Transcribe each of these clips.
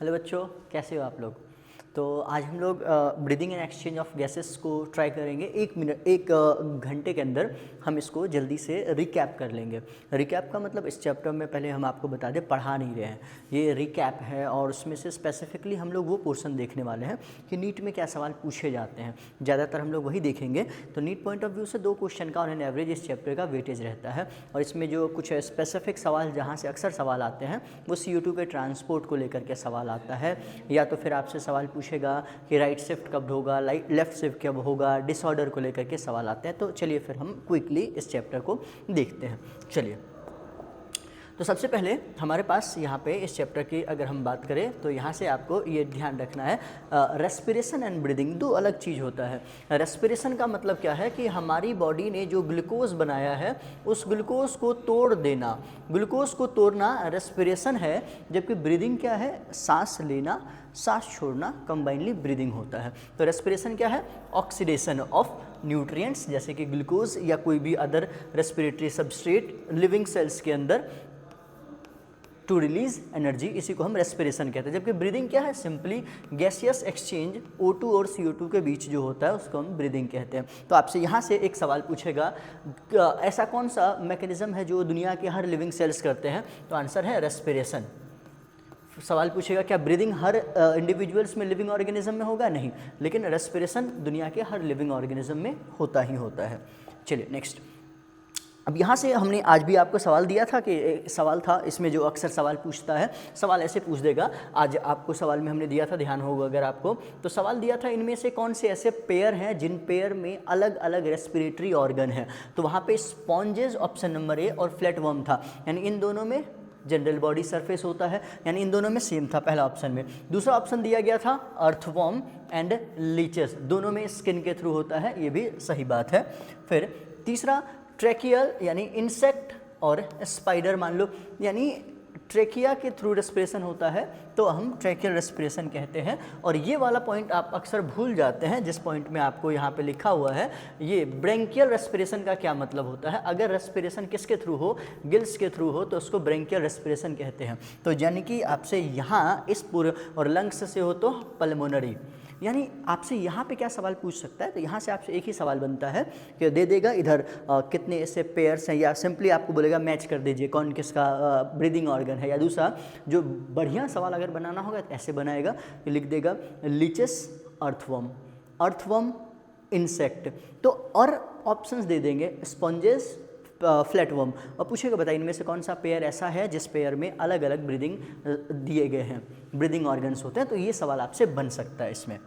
Hello बच्चों, कैसे हो आप लोग। तो आज हम लोग breathing and exchange of gases को ट्राई करेंगे। एक घंटे के अंदर हम इसको जल्दी से रिकैप कर लेंगे। रिकैप का मतलब इस चैप्टर में पहले हम आपको बता दें, पढ़ा नहीं रहे हैं, ये रिकैप है और उसमें से स्पेसिफिकली हम लोग वो पोर्शन देखने वाले हैं कि नीट में क्या सवाल पूछे जाते हैं। ज़्यादातर हम लोग वही देखेंगे। तो नीट पॉइंट ऑफ व्यू से 2 क्वेश्चन का ऑन एन एवरेज इस चैप्टर का वेटेज रहता है और इसमें जो कुछ स्पेसिफिक सवाल जहाँ से अक्सर सवाल आते हैं वो CO2 के ट्रांसपोर्ट को लेकर के सवाल आता है, या तो फिर आपसे सवाल पूछेगा कि राइट शिफ्ट कब होगा, लेफ्ट शिफ्ट कब होगा, डिसऑर्डर को लेकर के सवाल आते हैं। तो चलिए फिर हम क्विकली इस चैप्टर को देखते हैं। चलिए, तो सबसे पहले हमारे पास यहाँ पे इस चैप्टर की अगर हम बात करें तो यहाँ से आपको ये ध्यान रखना है, रेस्पिरेशन एंड ब्रीदिंग 2 अलग चीज़ होता है। रेस्पिरेशन का मतलब क्या है कि हमारी बॉडी ने जो ग्लूकोज बनाया है उस ग्लूकोज को तोड़ देना, ग्लूकोज को तोड़ना रेस्पिरेशन है। जबकि ब्रीदिंग क्या है, सांस लेना सांस छोड़ना, कंबाइनली ब्रीदिंग होता है। तो रेस्पिरेशन क्या है, ऑक्सीडेशन ऑफ न्यूट्रिएंट्स जैसे कि ग्लूकोज या कोई भी other respiratory substrate living cells के अंदर टू रिलीज एनर्जी, इसी को हम रेस्पिरेशन कहते हैं। जबकि ब्रीदिंग क्या है, सिंपली गैसियस एक्सचेंज O2 और CO2 के बीच जो होता है उसको हम ब्रीदिंग कहते हैं। तो आपसे यहाँ से एक सवाल पूछेगा, ऐसा कौन सा मैकेनिज्म है जो दुनिया के हर लिविंग सेल्स करते हैं, तो आंसर है रेस्पिरेशन। सवाल पूछेगा क्या ब्रीदिंग हर इंडिविजुअल्स में लिविंग ऑर्गेनिज्म में होगा, नहीं, लेकिन रेस्पिरेशन दुनिया के हर लिविंग ऑर्गेनिज्म में होता ही होता है। चलिए नेक्स्ट, अब यहाँ से हमने आज भी आपको सवाल दिया था कि सवाल था इसमें जो अक्सर सवाल पूछता है, सवाल ऐसे पूछ देगा। आज आपको सवाल में हमने दिया था, ध्यान होगा अगर आपको, तो सवाल दिया था इनमें से कौन से ऐसे पेयर हैं जिन पेयर में अलग अलग रेस्पिरेटरी ऑर्गन है। तो वहाँ पे स्पॉन्जेस ऑप्शन नंबर ए और फ्लैटवर्म था, यानी इन दोनों में जनरल बॉडी सरफेस होता है, यानी इन दोनों में सेम था पहला ऑप्शन में। दूसरा ऑप्शन दिया गया था अर्थवॉर्म एंड लीचेस, दोनों में स्किन के थ्रू होता है, ये भी सही बात है। फिर तीसरा ट्रेकियल यानी इंसेक्ट और स्पाइडर मान लो, यानी ट्रेकिया के थ्रू रेस्पिरेशन होता है तो हम ट्रेकियल रेस्पिरेशन कहते हैं। और ये वाला पॉइंट आप अक्सर भूल जाते हैं, जिस पॉइंट में आपको यहाँ पे लिखा हुआ है ये ब्रेंकियल रेस्पिरेशन का क्या मतलब होता है। अगर रेस्पिरेशन किसके थ्रू हो, गिल्स के थ्रू हो, तो उसको ब्रेंकियल रेस्पिरेशन कहते हैं। तो यानी कि आपसे यहाँ इस पूरे और लंग्स से हो तो पल्मोनरी, यानी आपसे यहाँ पे क्या सवाल पूछ सकता है। तो यहाँ से आपसे एक ही सवाल बनता है कि दे देगा इधर कितने ऐसे पेयर्स हैं, या सिंपली आपको बोलेगा मैच कर दीजिए कौन किसका ब्रीदिंग ऑर्गन है। या दूसरा जो बढ़िया सवाल अगर बनाना होगा तो ऐसे बनाएगा कि लिख देगा लीचेस अर्थवर्म, अर्थवर्म इंसेक्ट, तो और ऑप्शंस दे देंगे स्पॉन्जेस फ्लैटवर्म, और पूछेगा बताइए इनमें से कौन सा पेयर ऐसा है जिस पेयर में अलग अलग ब्रीदिंग दिए गए हैं, ब्रीदिंग ऑर्गन्स होते हैं। तो ये सवाल आपसे बन सकता है इसमें।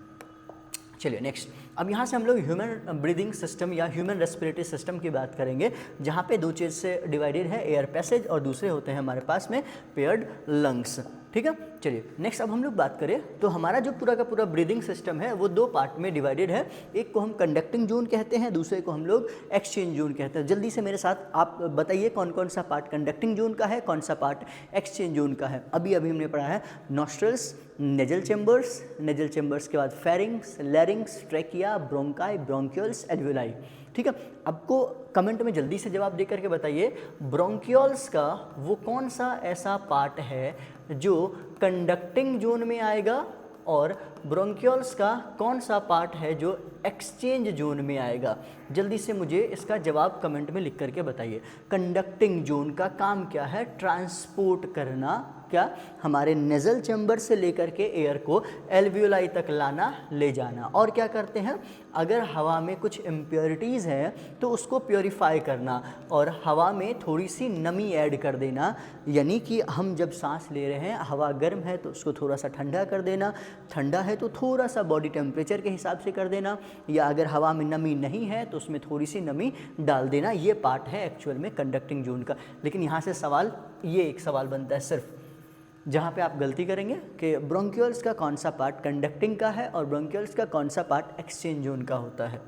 चलिए नेक्स्ट, अब यहाँ से हम लोग ह्यूमन ब्रीदिंग सिस्टम या ह्यूमन रेस्पिरेटरी सिस्टम की बात करेंगे, जहाँ पे 2 चीज़ से डिवाइडेड है, एयर पैसेज और दूसरे होते हैं हमारे पास में पेयर्ड लंग्स। ठीक है, चलिए नेक्स्ट अब हम लोग बात करें तो हमारा जो पूरा का पूरा ब्रीदिंग सिस्टम है वो 2 पार्ट में डिवाइडेड है। एक को हम कंडक्टिंग जोन कहते हैं, दूसरे को हम लोग एक्सचेंज जोन कहते हैं। जल्दी से मेरे साथ आप बताइए कौन कौन सा पार्ट कंडक्टिंग जोन का है, कौन सा पार्ट एक्सचेंज जोन का है। अभी हमने पढ़ा है nostrils, nasal chambers, nasal chambers के बाद pharynx, लैरिंग्स, trachea, bronchi, bronchioles, alveoli. ठीक है, आपको कमेंट में जल्दी से जवाब दे करके बताइए ब्रोंक्यूल्स का वो कौन सा ऐसा पार्ट है जो कंडक्टिंग जोन में आएगा, और ब्रोंक्यूल्स का कौन सा पार्ट है जो एक्सचेंज जोन में आएगा। जल्दी से मुझे इसका जवाब कमेंट में लिख करके बताइए। कंडक्टिंग जोन का काम क्या है, ट्रांसपोर्ट करना, क्या हमारे नेजल चैम्बर से लेकर के एयर को एल्वियोलाई तक लाना ले जाना। और क्या करते हैं, अगर हवा में कुछ इम्प्योरिटीज़ हैं तो उसको प्योरीफाई करना और हवा में थोड़ी सी नमी ऐड कर देना, यानी कि हम जब सांस ले रहे हैं हवा गर्म है तो उसको थोड़ा सा ठंडा कर देना, ठंडा है तो थोड़ा सा बॉडी टेम्परेचर के हिसाब से कर देना, या अगर हवा में नमी नहीं है तो उसमें थोड़ी सी नमी डाल देना। ये पार्ट है एक्चुअल में कंडक्टिंग जोन का। लेकिन यहाँ से सवाल, ये एक सवाल बनता है सिर्फ, जहाँ पे आप गलती करेंगे कि ब्रोंक्यूल्स का कौन सा पार्ट कंडक्टिंग का है और ब्रोंक्यूल्स का कौन सा पार्ट एक्सचेंज जोन का होता है।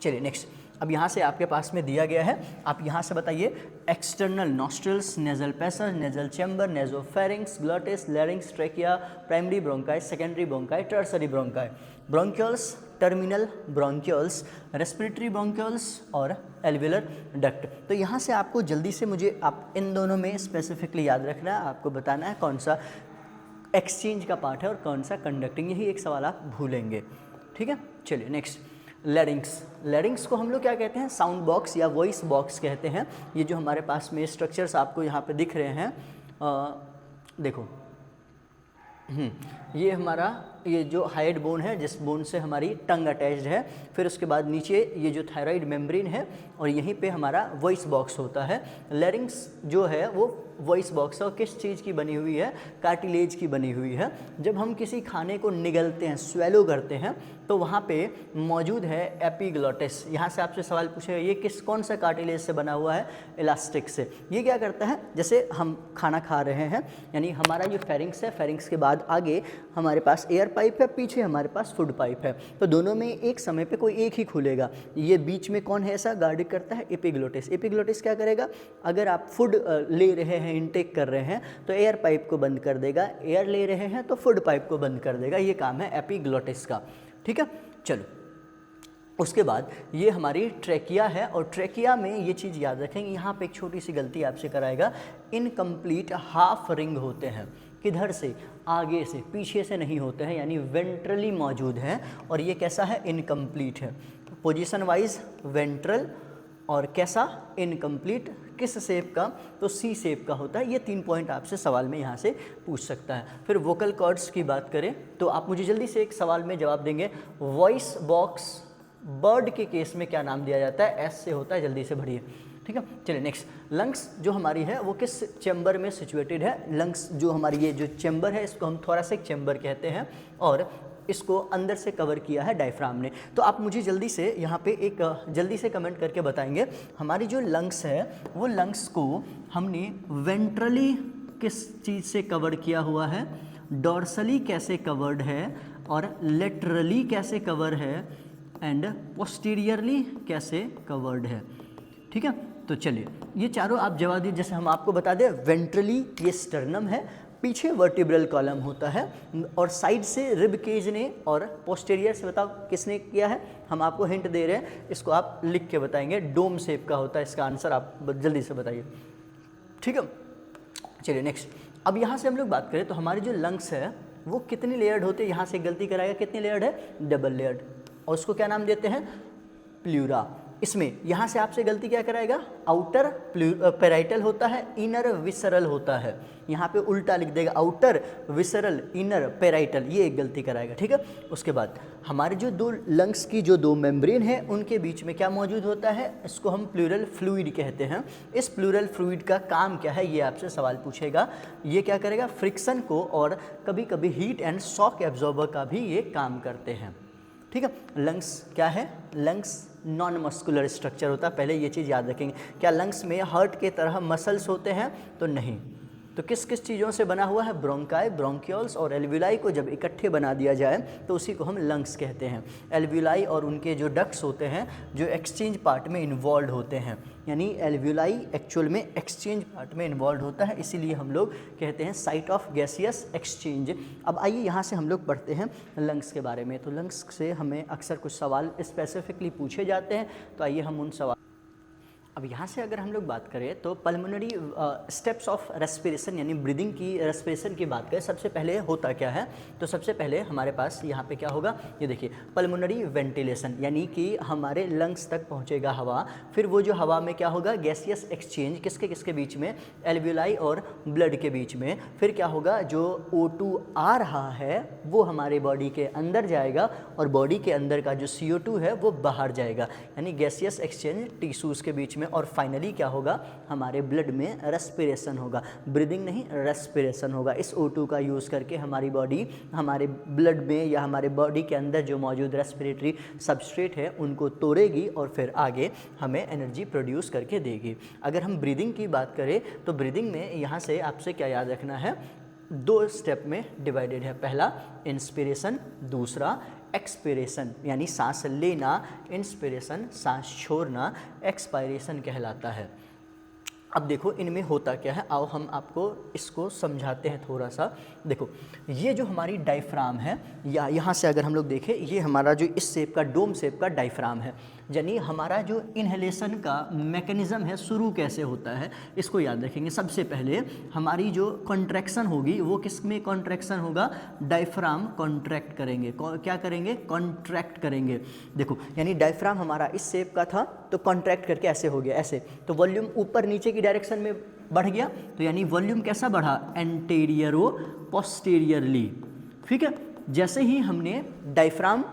चलिए नेक्स्ट, अब यहाँ से आपके पास में दिया गया है, आप यहाँ से बताइए external nostrils, nasal passage, nasal chamber, nasopharynx, glottis, लैरिंग्स, trachea, primary bronchi, secondary bronchi, tertiary bronchi, bronchioles, terminal bronchioles, respiratory bronchioles और एल्वियोलर डक्ट। तो यहाँ से आपको जल्दी से मुझे आप इन दोनों में स्पेसिफिकली याद रखना है, आपको बताना है कौन सा एक्सचेंज का पार्ट है और कौन सा कंडक्टिंग, यही एक सवाल आप भूलेंगे। ठीक है, चलिए नेक्स्ट, लैरिंग्स। लैरिंग्स को हम लोग क्या कहते हैं, साउंड बॉक्स या वॉइस बॉक्स कहते हैं। ये जो हमारे पास में स्ट्रक्चर्स आपको यहाँ पे दिख रहे हैं, देखो ये हमारा ये जो हाइड बोन है, जिस बोन से हमारी टंग अटैच्ड है, फिर उसके बाद नीचे ये जो थायराइड मेम्ब्रेन है और यहीं पे हमारा वॉइस बॉक्स होता है। लैरिंग्स जो है वो वॉइस बॉक्स और किस चीज़ की बनी हुई है, कार्टिलेज की बनी हुई है। जब हम किसी खाने को निगलते हैं, स्वेलो करते हैं, तो वहाँ पे मौजूद है एपिग्लॉटिस। यहाँ से आपसे सवाल पूछेगा ये कौन सा कार्टिलेज से बना हुआ है, इलास्टिक से। ये क्या करता है, जैसे हम खाना खा रहे हैं, यानी हमारा जो फेरिंग्स है, फेरिंग्स के बाद आगे हमारे पास एयर पाइप है, पीछे हमारे पास फूड पाइप है, तो दोनों में एक समय पे कोई एक ही खुलेगा। ये बीच में कौन है ऐसा गार्ड करता है, एपिग्लॉटिस। एपिग्लॉटिस क्या करेगा, अगर आप फूड ले रहे हैं, इनटेक कर रहे हैं, तो एयर पाइप को बंद कर देगा, एयर ले रहे हैं तो फूड पाइप को बंद कर देगा। ये काम है एपिग्लॉटिस का। ठीक है, चलो उसके बाद ये हमारी ट्रेकिया है, और ट्रेकिया में ये चीज़ याद रखेंगे, यहाँ पे एक छोटी सी गलती आपसे कराएगा, इनकम्प्लीट हाफ रिंग होते हैं। किधर से, आगे से, पीछे से नहीं होते हैं, यानी वेंट्रली मौजूद है, और ये कैसा है, इनकम्प्लीट है। पोजीशन वाइज वेंट्रल, और कैसा, इनकम्प्लीट। किस शेप का, तो सी शेप का होता है। ये 3 पॉइंट आपसे सवाल में यहाँ से पूछ सकता है। फिर वोकल कॉर्ड्स की बात करें तो आप मुझे जल्दी से एक सवाल में जवाब देंगे, वॉइस बॉक्स बर्ड के केस में क्या नाम दिया जाता है, एस से होता है, जल्दी से भरिए। ठीक है, चलिए नेक्स्ट, लंग्स जो हमारी है वो किस चैम्बर में सिचुएटेड है। लंग्स जो हमारी ये जो चैम्बर है, इसको हम थोरैसिक चैम्बर कहते हैं, और इसको अंदर से कवर किया है डायफ्राम ने। तो आप मुझे जल्दी से यहाँ पे एक जल्दी से कमेंट करके बताएंगे, हमारी जो लंग्स है वो लंग्स को हमने वेंट्रली किस चीज़ से कवर किया हुआ है, डॉर्सली कैसे कवर्ड है, और लेटरली कैसे कवर है, एंड पोस्टीरियरली कैसे कवर्ड है। ठीक है, तो चलिए ये चारों आप जवाब दीजिए। जैसे हम आपको बता दें, वेंट्रली ये स्टर्नम है, पीछे वर्टिब्रल कॉलम होता है, और साइड से रिब केज ने, और पोस्टीरियर से बताओ किसने किया है, हम आपको हिंट दे रहे हैं, इसको आप लिख के बताएंगे, डोम शेप का होता है इसका आंसर, आप जल्दी से बताइए। ठीक है, चलिए नेक्स्ट, अब यहाँ से हम लोग बात करें तो हमारी जो लंग्स है वो कितनी लेयर्ड होते हैं, यहाँ से गलती कराएगा, कितनी लेयर्ड है, डबल लेयर्ड, और उसको क्या नाम देते हैं, प्लूरा। इसमें यहाँ से आपसे गलती क्या कराएगा, आउटर पेराइटल होता है, इनर विसरल होता है, यहाँ पे उल्टा लिख देगा, आउटर विसरल, इनर पेराइटल, ये एक गलती कराएगा। ठीक है, उसके बाद हमारे जो दो लंग्स की जो दो मेम्ब्रेन है उनके बीच में क्या मौजूद होता है, इसको हम प्लूरल फ्लूइड कहते हैं। इस प्लूरल फ्लूइड का काम क्या है, ये आपसे सवाल पूछेगा। ये क्या करेगा, फ्रिक्शन को और कभी कभी हीट एंड शॉक एब्जॉर्बर का भी ये काम करते हैं। ठीक है, लंग्स क्या है, लंग्स नॉन मस्कुलर स्ट्रक्चर होता है, पहले ये चीज़ याद रखेंगे। क्या लंग्स में हार्ट के तरह मसल्स होते हैं, तो नहीं। तो किस किस चीज़ों से बना हुआ है, ब्रोंकाई, ब्रोंकियोल्स और एल्वुलाई को जब इकट्ठे बना दिया जाए तो उसी को हम लंग्स कहते हैं। एल्वुलाई और उनके जो डक्ट्स होते हैं जो एक्सचेंज पार्ट में इन्वॉल्व होते हैं, यानी एल्वुलाई एक्चुअल में एक्सचेंज पार्ट में इन्वॉल्व होता है, इसीलिए हम लोग कहते हैं साइट ऑफ गैसियस एक्सचेंज। अब आइए यहाँ से हम लोग पढ़ते हैं लंग्स के बारे में। तो लंग्स से हमें अक्सर कुछ सवाल स्पेसिफिकली पूछे जाते हैं, तो आइए हम उन सवाल, अब यहाँ से अगर हम लोग बात करें तो पल्मोनरी स्टेप्स ऑफ रेस्पिरेशन यानी ब्रीदिंग की, रेस्पिरेशन की बात करें, सबसे पहले होता क्या है, तो सबसे पहले हमारे पास यहाँ पे क्या होगा, ये देखिए पल्मोनरी वेंटिलेशन, यानी कि हमारे लंग्स तक पहुँचेगा हवा, फिर वो जो हवा में क्या होगा, गैसियस एक्सचेंज, किसके किसके बीच में, एल्वुलाई और ब्लड के बीच में। फिर क्या होगा, जो O2 आ रहा है वो हमारे बॉडी के अंदर जाएगा और बॉडी के अंदर का जो CO2 है वो बाहर जाएगा, यानी गैसियस एक्सचेंज टिश्यूज़ के बीच में। और फाइनली क्या होगा, हमारे ब्लड में रेस्पिरेशन होगा, ब्रीदिंग नहीं रेस्पिरेशन होगा। इस O2 का यूज़ करके हमारी बॉडी हमारे ब्लड में या हमारे बॉडी के अंदर जो मौजूद रेस्पिरेटरी सबस्ट्रेट है उनको तोड़ेगी और फिर आगे हमें एनर्जी प्रोड्यूस करके देगी। अगर हम ब्रीदिंग की बात करें तो ब्रीदिंग में यहाँ से आपसे क्या याद रखना है, 2 स्टेप में डिवाइडेड है, पहला इंस्पिरेशन, दूसरा एक्सपिरेशन यानी सांस लेना, इंस्पिरेशन सांस छोड़ना, एक्सपायरेशन कहलाता है। अब देखो इनमें होता क्या है, आओ हम आपको इसको समझाते हैं थोड़ा सा। देखो ये जो हमारी डायफ्राम है, या यहाँ से अगर हम लोग देखें, ये हमारा जो इस शेप का डोम शेप का डायफ्राम है। यानी हमारा जो इनहेलेशन का मैकेनिज्म है शुरू कैसे होता है इसको याद रखेंगे। सबसे पहले हमारी जो कॉन्ट्रैक्शन होगी वो किस में कॉन्ट्रैक्शन होगा, डायफ्राम कॉन्ट्रैक्ट करेंगे। क्या करेंगे, कॉन्ट्रैक्ट करेंगे। देखो यानी डायफ्राम हमारा इस शेप का था तो कॉन्ट्रैक्ट करके ऐसे हो गया, ऐसे, तो वॉल्यूम ऊपर नीचे की डायरेक्शन में बढ़ गया, तो यानी वॉल्यूम कैसा बढ़ा, एंटेरियरो पोस्टीरियरली। ठीक है, जैसे ही हमने डायफ्राम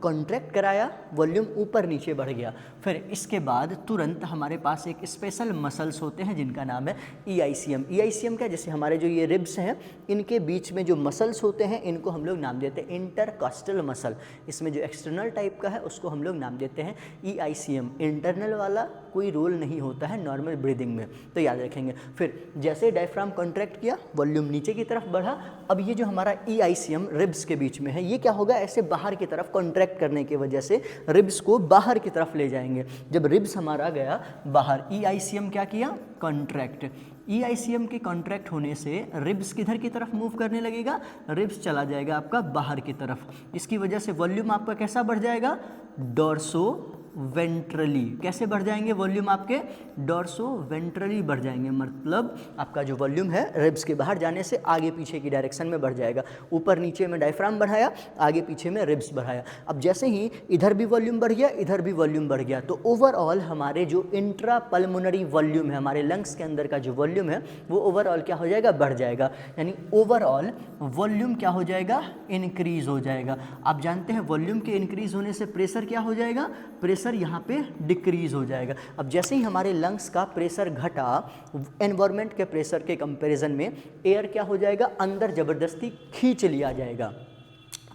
कॉन्ट्रैक्ट कराया वॉल्यूम ऊपर नीचे बढ़ गया। फिर इसके बाद तुरंत हमारे पास एक स्पेशल मसल्स होते हैं जिनका नाम है ईआईसीएम। ईआईसीएम क्या, जैसे हमारे जो ये रिब्स हैं इनके बीच में जो मसल्स होते हैं इनको हम लोग नाम देते हैं इंटरकॉस्टल मसल। इसमें जो एक्सटर्नल टाइप का है उसको हम लोग नाम देते हैं ईआईसीएम। इंटरनल वाला कोई रोल नहीं होता है नॉर्मल ब्रीदिंग में, तो याद रखेंगे। फिर जैसे डायफ्राम कॉन्ट्रैक्ट किया वॉल्यूम नीचे की तरफ बढ़ा, अब ये जो हमारा ईआईसीएम रिब्स के बीच में है ये क्या होगा, ऐसे बाहर की तरफ कॉन्ट्रैक्ट करने की वजह से रिब्स को बाहर की तरफ ले जाएंगे। जब रिब्स हमारा गया बाहर, ईआईसीएम क्या किया, कॉन्ट्रैक्ट। ईआईसीएम के कॉन्ट्रैक्ट होने से रिब्स किधर की तरफ मूव करने लगेगा, रिब्स चला जाएगा आपका बाहर की तरफ। इसकी वजह से वॉल्यूम आपका कैसा बढ़ जाएगा, डोर्सो वेंट्रली। कैसे बढ़ जाएंगे वॉल्यूम आपके, डोर्सो वेंट्रली बढ़ जाएंगे। मतलब आपका जो वॉल्यूम है रिब्स के बाहर जाने से आगे पीछे की डायरेक्शन में बढ़ जाएगा। ऊपर नीचे में डायफ्राम बढ़ाया, आगे पीछे में रिब्स बढ़ाया। अब जैसे ही इधर भी वॉल्यूम बढ़ गया इधर भी वॉल्यूम बढ़ गया, तो ओवरऑल हमारे जो इंट्रा पल्मोनरी वॉल्यूम है, हमारे लंग्स के अंदर का जो वॉल्यूम है वो ओवरऑल क्या हो जाएगा, बढ़ जाएगा। यानी ओवरऑल वॉल्यूम क्या हो जाएगा, इंक्रीज हो जाएगा। आप जानते हैं वॉल्यूम के इंक्रीज होने से प्रेशर क्या हो जाएगा, प्रेशर यहाँ पे डिक्रीज हो जाएगा। अब जैसे ही हमारे लंग्स का प्रेशर घटा, एनवायरनमेंट के प्रेशर के कंपैरिजन में एयर क्या हो जाएगा, अंदर ज़बरदस्ती खींच लिया जाएगा।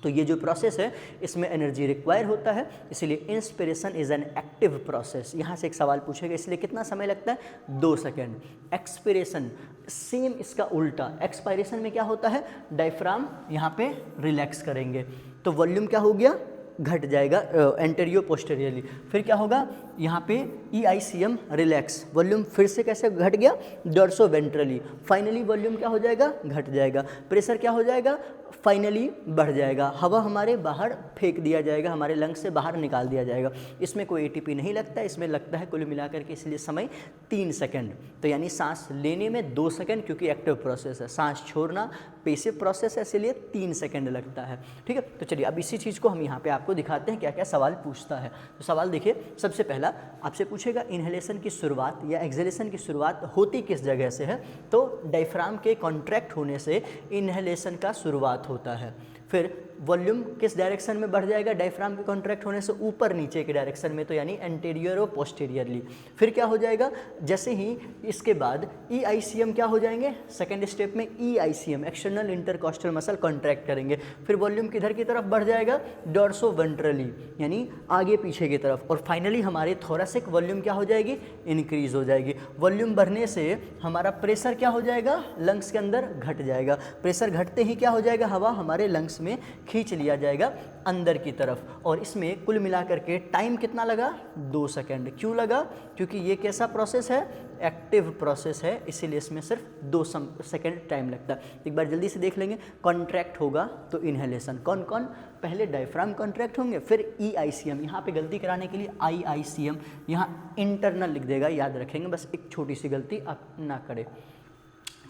तो ये जो प्रोसेस है इसमें एनर्जी रिक्वायर होता है, इसलिए inspiration is an active process. यहाँ से एक सवाल पूछेगा, इसलिए कितना समय लगता है, 2 सेकेंड। एक्सपिरेशन सेम इसका उल्टा, एक्सपायरेशन में क्या होता है, डायफ्राम यहाँ पे रिलैक्स करेंगे तो वॉल्यूम क्या हो गया, घट जाएगा एंटेरियो पोस्टेरियरली। फिर क्या होगा, यहाँ पे ईआईसीएम रिलैक्स, वॉल्यूम फिर से कैसे घट गया, डोर्सो वेंट्रली। फाइनली वॉल्यूम क्या हो जाएगा, घट जाएगा। प्रेशर क्या हो जाएगा, फाइनली बढ़ जाएगा। हवा हमारे बाहर फेंक दिया जाएगा, हमारे लंग्स से बाहर निकाल दिया जाएगा। इसमें कोई एटीपी नहीं लगता, इसमें लगता है कुल मिलाकर के इसलिए समय 3 सेकंड। तो यानी सांस लेने में 2 सेकंड क्योंकि एक्टिव प्रोसेस है, सांस छोड़ना पैसिव प्रोसेस है इसलिए 3 सेकंड लगता है। ठीक है, तो चलिए अब इसी चीज़ को हम यहाँ पे आपको दिखाते हैं क्या क्या सवाल पूछता है। तो सवाल देखिए, सबसे पहला आपसे पूछेगा इनहेलेशन की शुरुआत या एक्सहेलेशन की शुरुआत होती किस जगह से है, तो डायफ्राम के कॉन्ट्रैक्ट होने से इनहेलेशन का शुरुआत होता है। फिर वॉल्यूम किस डायरेक्शन में बढ़ जाएगा, डायफ्राम के कॉन्ट्रैक्ट होने से ऊपर नीचे के डायरेक्शन में, तो यानी एंटेरियर और पोस्टीरियरली। फिर क्या हो जाएगा, जैसे ही इसके बाद ईआईसीएम क्या हो जाएंगे, सेकेंड स्टेप में ईआईसीएम एक्सटर्नल इंटरकॉस्टल मसल कॉन्ट्रैक्ट करेंगे। फिर वॉल्यूम किधर की तरफ बढ़ जाएगा, डोर्सो वेंट्रली यानी आगे पीछे की तरफ। और फाइनली हमारे थोरेसिक वॉल्यूम क्या हो जाएगी, इंक्रीज हो जाएगी। वॉल्यूम बढ़ने से हमारा प्रेशर क्या हो जाएगा, लंग्स के अंदर घट जाएगा। प्रेशर घटते ही क्या हो जाएगा, हवा हमारे लंग्स में खींच लिया जाएगा अंदर की तरफ। और इसमें कुल मिलाकर के टाइम कितना लगा, 2 सेकंड। क्यों लगा, क्योंकि ये कैसा प्रोसेस है, एक्टिव प्रोसेस है, इसीलिए इसमें सिर्फ 2 सेकंड टाइम लगता है। एक बार जल्दी से देख लेंगे, कॉन्ट्रैक्ट होगा तो इनहेलेशन, कौन कौन, पहले डायफ्राम कॉन्ट्रैक्ट होंगे, फिर ईआईसीएम। यहाँ पे गलती कराने के लिए आईआईसीएम यहाँ इंटरनल लिख देगा, याद रखेंगे, बस एक छोटी सी गलती आप ना करें।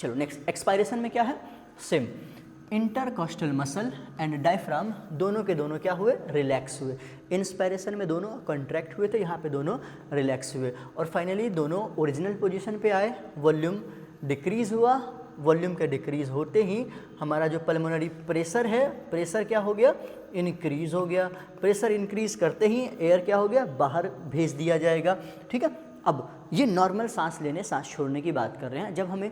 चलो नेक्स्ट, एक्सपायरेशन में क्या है, same, intercostal muscle and diaphragm दोनों के दोनों क्या हुए, रिलैक्स हुए। इंस्पायरेशन में दोनों कॉन्ट्रैक्ट हुए थे, यहाँ पे दोनों रिलैक्स हुए। और फाइनली दोनों ओरिजिनल पोजीशन पे आए, वॉल्यूम डिक्रीज हुआ। वॉल्यूम के डिक्रीज होते ही हमारा जो पल्मोनरी प्रेशर है, प्रेशर क्या हो गया, इंक्रीज हो गया। प्रेशर इंक्रीज करते ही एयर क्या हो गया, बाहर भेज दिया जाएगा। ठीक है, अब ये नॉर्मल सांस लेने सांस छोड़ने की बात कर रहे हैं। जब हमें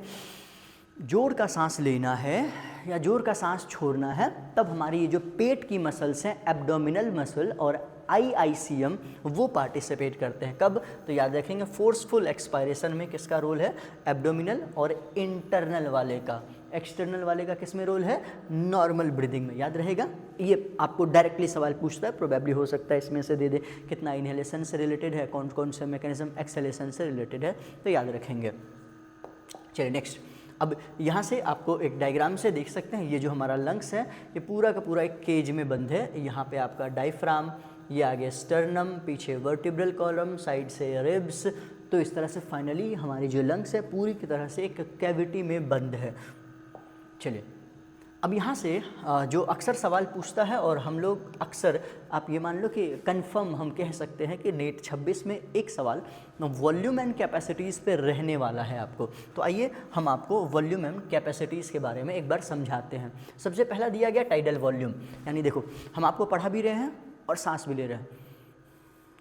जोर का सांस लेना है या जोर का सांस छोड़ना है तब हमारी ये जो पेट की मसल्स हैं, एब्डोमिनल मसल और आईआईसीएम, वो पार्टिसिपेट करते हैं। कब, तो याद रखेंगे फोर्सफुल एक्सपायरेशन में किसका रोल है, एब्डोमिनल और इंटरनल वाले का। एक्सटर्नल वाले का किस में रोल है, नॉर्मल ब्रीदिंग में, याद रहेगा। ये आपको डायरेक्टली सवाल पूछता है, प्रोबेबली हो सकता है इसमें से दे दे कितना इनहेलेशन से रिलेटेड है, कौन कौन से मैकेनिज्म एक्सहेलेशन से रिलेटेड है, तो याद रखेंगे। चलिए नेक्स्ट, अब यहाँ से आपको एक डायग्राम से देख सकते हैं, ये जो हमारा लंग्स है ये पूरा का पूरा एक केज में बंद है। यहाँ पे आपका डायफ्राम, ये आगे स्टर्नम, पीछे वर्टिब्रल कॉलम, साइड से रिब्स। तो इस तरह से फाइनली हमारी जो लंग्स है पूरी की तरह से एक कैविटी में बंद है। चलिए अब यहाँ से जो अक्सर सवाल पूछता है और हम लोग अक्सर, आप ये मान लो कि कंफर्म हम कह सकते हैं कि नेट 26 में एक सवाल वॉल्यूम एंड कैपेसिटीज़ पे रहने वाला है आपको। तो आइए हम आपको वॉल्यूम एंड कैपेसिटीज़ के बारे में एक बार समझाते हैं। सबसे पहला दिया गया टाइडल वॉल्यूम, यानी देखो हम आपको पढ़ा भी रहे हैं और सांस भी ले रहे हैं।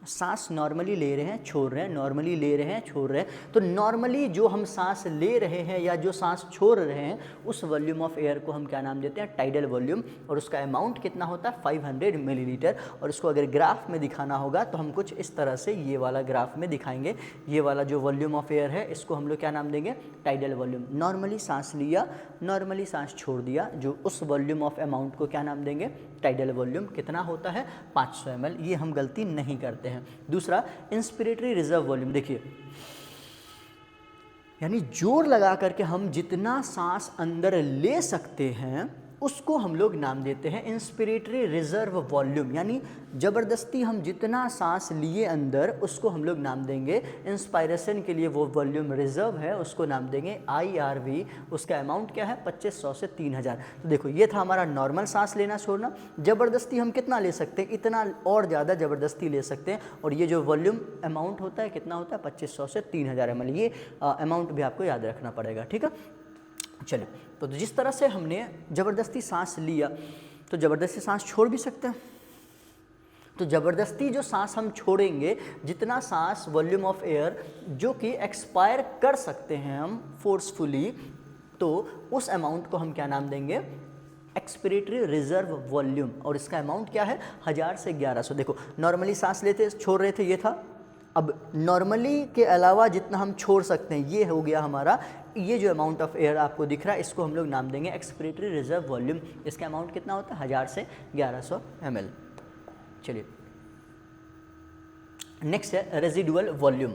सांस नॉर्मली ले रहे हैं, छोड़ रहे हैं, नॉर्मली ले रहे हैं, छोड़ रहे हैं। तो नॉर्मली जो हम सांस ले रहे हैं या जो सांस छोड़ रहे हैं उस वॉल्यूम ऑफ एयर को हम क्या नाम देते हैं? Tidal volume. और उसका अमाउंट कितना होता है? 500 मिलीलीटर। और इसको अगर ग्राफ में दिखाना होगा तो हम कुछ इस तरह से ये वाला ग्राफ में दिखाएंगे। ये वाला जो वॉल्यूम ऑफ एयर है इसको हम लोग क्या नाम देंगे? Tidal volume. नॉर्मली सांस लिया, नॉर्मली सांस छोड़ दिया, जो उस वॉल्यूम ऑफ अमाउंट को क्या नाम देंगे? Tidal volume. कितना होता है? 500 ml। ये हम गलती नहीं करते हैं। दूसरा इंस्पिरेटरी रिजर्व वॉल्यूम, देखिए यानी जोर लगा करके हम जितना सांस अंदर ले सकते हैं उसको हम लोग नाम देते हैं इंस्पिरेटरी रिजर्व वॉल्यूम। यानी ज़बरदस्ती हम जितना सांस लिए अंदर उसको हम लोग नाम देंगे इंस्पायरेशन के लिए वो वॉल्यूम रिजर्व है उसको नाम देंगे IRV। उसका अमाउंट क्या है? 2500 से 3000। तो देखो ये था हमारा नॉर्मल सांस लेना छोड़ना। ज़बरदस्ती हम कितना ले सकते हैं? इतना और ज़्यादा ज़बरदस्ती ले सकते हैं। और ये जो वॉल्यूम अमाउंट होता है कितना होता है? 2500 से 3000 ml। ये अमाउंट भी आपको याद रखना पड़ेगा, ठीक है। चलिए तो जिस तरह से हमने ज़बरदस्ती सांस लिया तो ज़बरदस्ती सांस छोड़ भी सकते हैं। तो ज़बरदस्ती जो सांस हम छोड़ेंगे, जितना सांस वॉल्यूम ऑफ एयर जो कि एक्सपायर कर सकते हैं हम फोर्सफुली, तो उस अमाउंट को हम क्या नाम देंगे? Expiratory reserve volume. और इसका अमाउंट क्या है? 1000 से 1100। देखो नॉर्मली सांस लेते छोड़ रहे थे, ये था। अब नॉर्मली के अलावा जितना हम छोड़ सकते हैं ये हो गया हमारा। ये जो अमाउंट ऑफ एयर आपको दिख रहा है इसको हम लोग नाम देंगे एक्सपिरेटरी रिजर्व वॉल्यूम। इसका अमाउंट कितना होता है? 1000 से 1100 ml। चलिए नेक्स्ट है रेजिडुअल वॉल्यूम।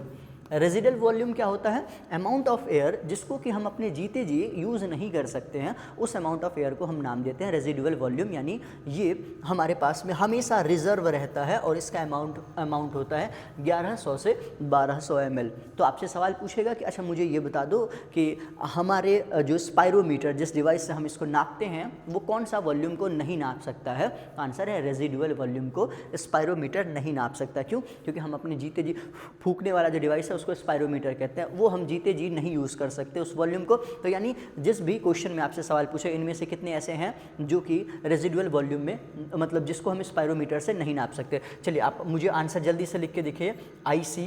रेजिडुअल वॉल्यूम क्या होता है? अमाउंट ऑफ एयर जिसको कि हम अपने जीते जी यूज़ नहीं कर सकते हैं, उस अमाउंट ऑफ एयर को हम नाम देते हैं रेजिडुअल वॉल्यूम। यानी ये हमारे पास में हमेशा रिजर्व रहता है और इसका अमाउंट होता है 1100 से 1200 ml। तो आपसे सवाल पूछेगा कि अच्छा मुझे ये बता दो कि हमारे जो स्पायरोमीटर, जिस डिवाइस से हम इसको नापते हैं, वो कौन सा वॉल्यूम को नहीं नाप सकता है? आंसर है रेजिडुअल वॉल्यूम को स्पायरोमीटर नहीं नाप सकता। क्यों? क्योंकि हम अपने जीते जी फूकने वाला जो डिवाइस है उसको स्पायरोमीटर कहते हैं, वो हम जीते जी नहीं यूज़ कर सकते उस वॉल्यूम को। तो यानी जिस भी क्वेश्चन में आपसे सवाल पूछे इनमें से कितने ऐसे हैं जो कि रेजिडुअल वॉल्यूम में, मतलब जिसको हम स्पायरोमीटर से नहीं नाप सकते। चलिए आप मुझे आंसर जल्दी से लिख के देखिए। IC,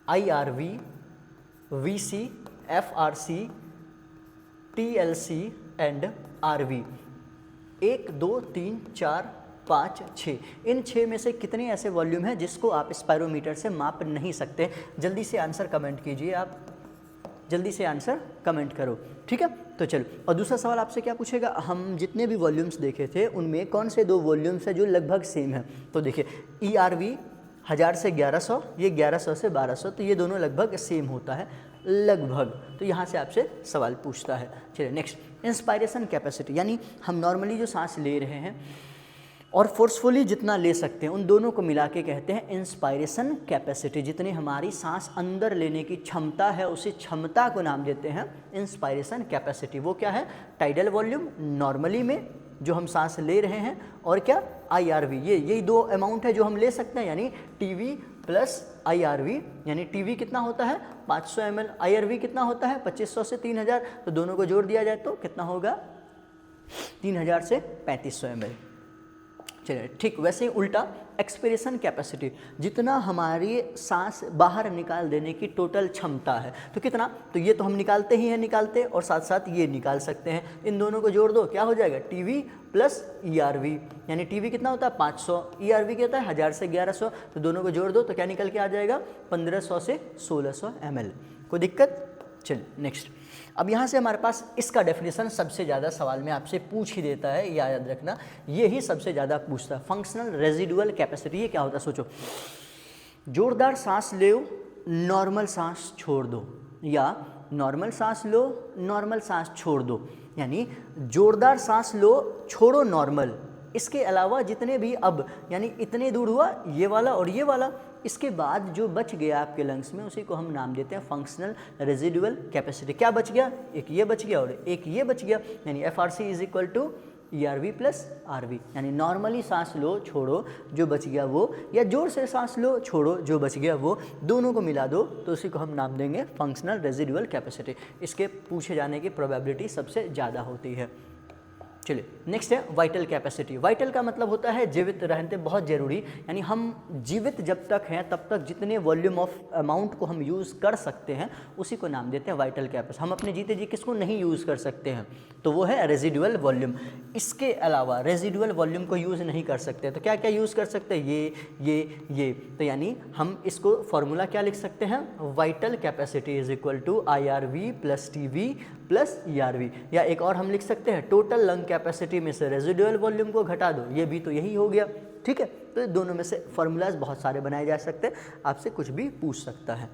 IRV, VC, FRC, TLC and RV। 1 2 3 4 5 6, इन 6 में से कितने ऐसे वॉल्यूम हैं जिसको आप स्पायरोमीटर से माप नहीं सकते? जल्दी से आंसर कमेंट कीजिए, आप जल्दी से आंसर कमेंट करो, ठीक है। तो चलो, और दूसरा सवाल आपसे क्या पूछेगा? हम जितने भी वॉल्यूम्स देखे थे उनमें कौन से 2 वॉल्यूम्स हैं जो लगभग सेम है? तो देखिए ERV 1000 से 1100, ये 1100 से 1200, तो ये दोनों लगभग सेम होता है, लगभग। तो यहाँ से आपसे सवाल पूछता है। चलिए नेक्स्ट, इंस्पायरेशन कैपेसिटी, यानी हम नॉर्मली जो सांस ले रहे हैं और फोर्सफुली जितना ले सकते हैं उन दोनों को मिला के कहते हैं इंस्पायरेशन कैपेसिटी। जितनी हमारी सांस अंदर लेने की क्षमता है उसी क्षमता को नाम देते हैं इंस्पायरेशन कैपेसिटी। वो क्या है? टाइडल वॉल्यूम नॉर्मली में जो हम सांस ले रहे हैं, और क्या? IRV। यही 2 अमाउंट है जो हम ले सकते हैं, यानी TV प्लस IRV। यानी TV कितना होता है? 500 ml, IRV कितना होता है? 2500 से 3000। तो दोनों को जोड़ दिया जाए तो कितना होगा? 3000 से 3500 ml। चलिए ठीक वैसे ही उल्टा, एक्सपिरेशन कैपेसिटी, जितना हमारी सांस बाहर निकाल देने की टोटल क्षमता है, तो कितना? तो ये तो हम निकालते ही हैं, निकालते, और साथ साथ ये निकाल सकते हैं। इन दोनों को जोड़ दो, क्या हो जाएगा? TV plus ERV। यानी TV कितना होता है? 500, ERV क्या होता है? 1000 से 1100। तो दोनों को जोड़ दो तो क्या निकल के आ जाएगा? 1500 से 1600 ml। कोई दिक्कत? चलिए नेक्स्ट, अब यहाँ से हमारे पास इसका डेफिनेशन सबसे ज़्यादा सवाल में आपसे पूछ ही देता है, याद रखना, ये ही सबसे ज़्यादा पूछता है। फंक्शनल रेजिडुअल कैपेसिटी, ये क्या होता है? सोचो, जोरदार सांस लो, नॉर्मल सांस छोड़ दो, या नॉर्मल सांस लो, नॉर्मल सांस छोड़ दो। यानी जोरदार सांस लो, छोड़ो नॉर्मल, इसके अलावा जितने भी अब यानी इतने दूर हुआ ये वाला और ये वाला, इसके बाद जो बच गया आपके लंग्स में उसी को हम नाम देते हैं फंक्शनल रेजिडुअल कैपेसिटी। क्या बच गया? एक ये बच गया और एक ये बच गया, यानी FRC is equal to ERV plus RV, यानी नॉर्मली सांस लो छोड़ो जो बच गया वो, या जोर से सांस लो छोड़ो जो बच गया वो, दोनों को मिला दो तो उसी को हम नाम देंगे फंक्शनल रेजिडुअल कैपेसिटी। इसके पूछे जाने की प्रोबेबिलिटी सबसे ज़्यादा होती है। चलिए नेक्स्ट है वाइटल कैपेसिटी। वाइटल का मतलब होता है जीवित रहते, बहुत ज़रूरी, यानी हम जीवित जब तक हैं तब तक जितने वॉल्यूम ऑफ अमाउंट को हम यूज़ कर सकते हैं उसी को नाम देते हैं वाइटल कैपेसिटी। हम अपने जीते जी किसको नहीं यूज़ कर सकते हैं तो वो है रेजिडुअल वॉल्यूम। इसके अलावा रेजिडुअल वॉल्यूम को यूज़ नहीं कर सकते, तो क्या क्या यूज़ कर सकते हैं? ये तो यानी हम इसको फॉर्मूला क्या लिख सकते हैं? Vital capacity is equal to IRV plus TV plus ERV, या एक और हम लिख सकते हैं टोटल लंग कैपेसिटी में से रेजिडुअल वॉल्यूम को घटा दो, ये भी तो यही हो गया। ठीक है, तो दोनों में से फॉर्मूलाज बहुत सारे बनाए जा सकते हैं, आपसे कुछ भी पूछ सकता है।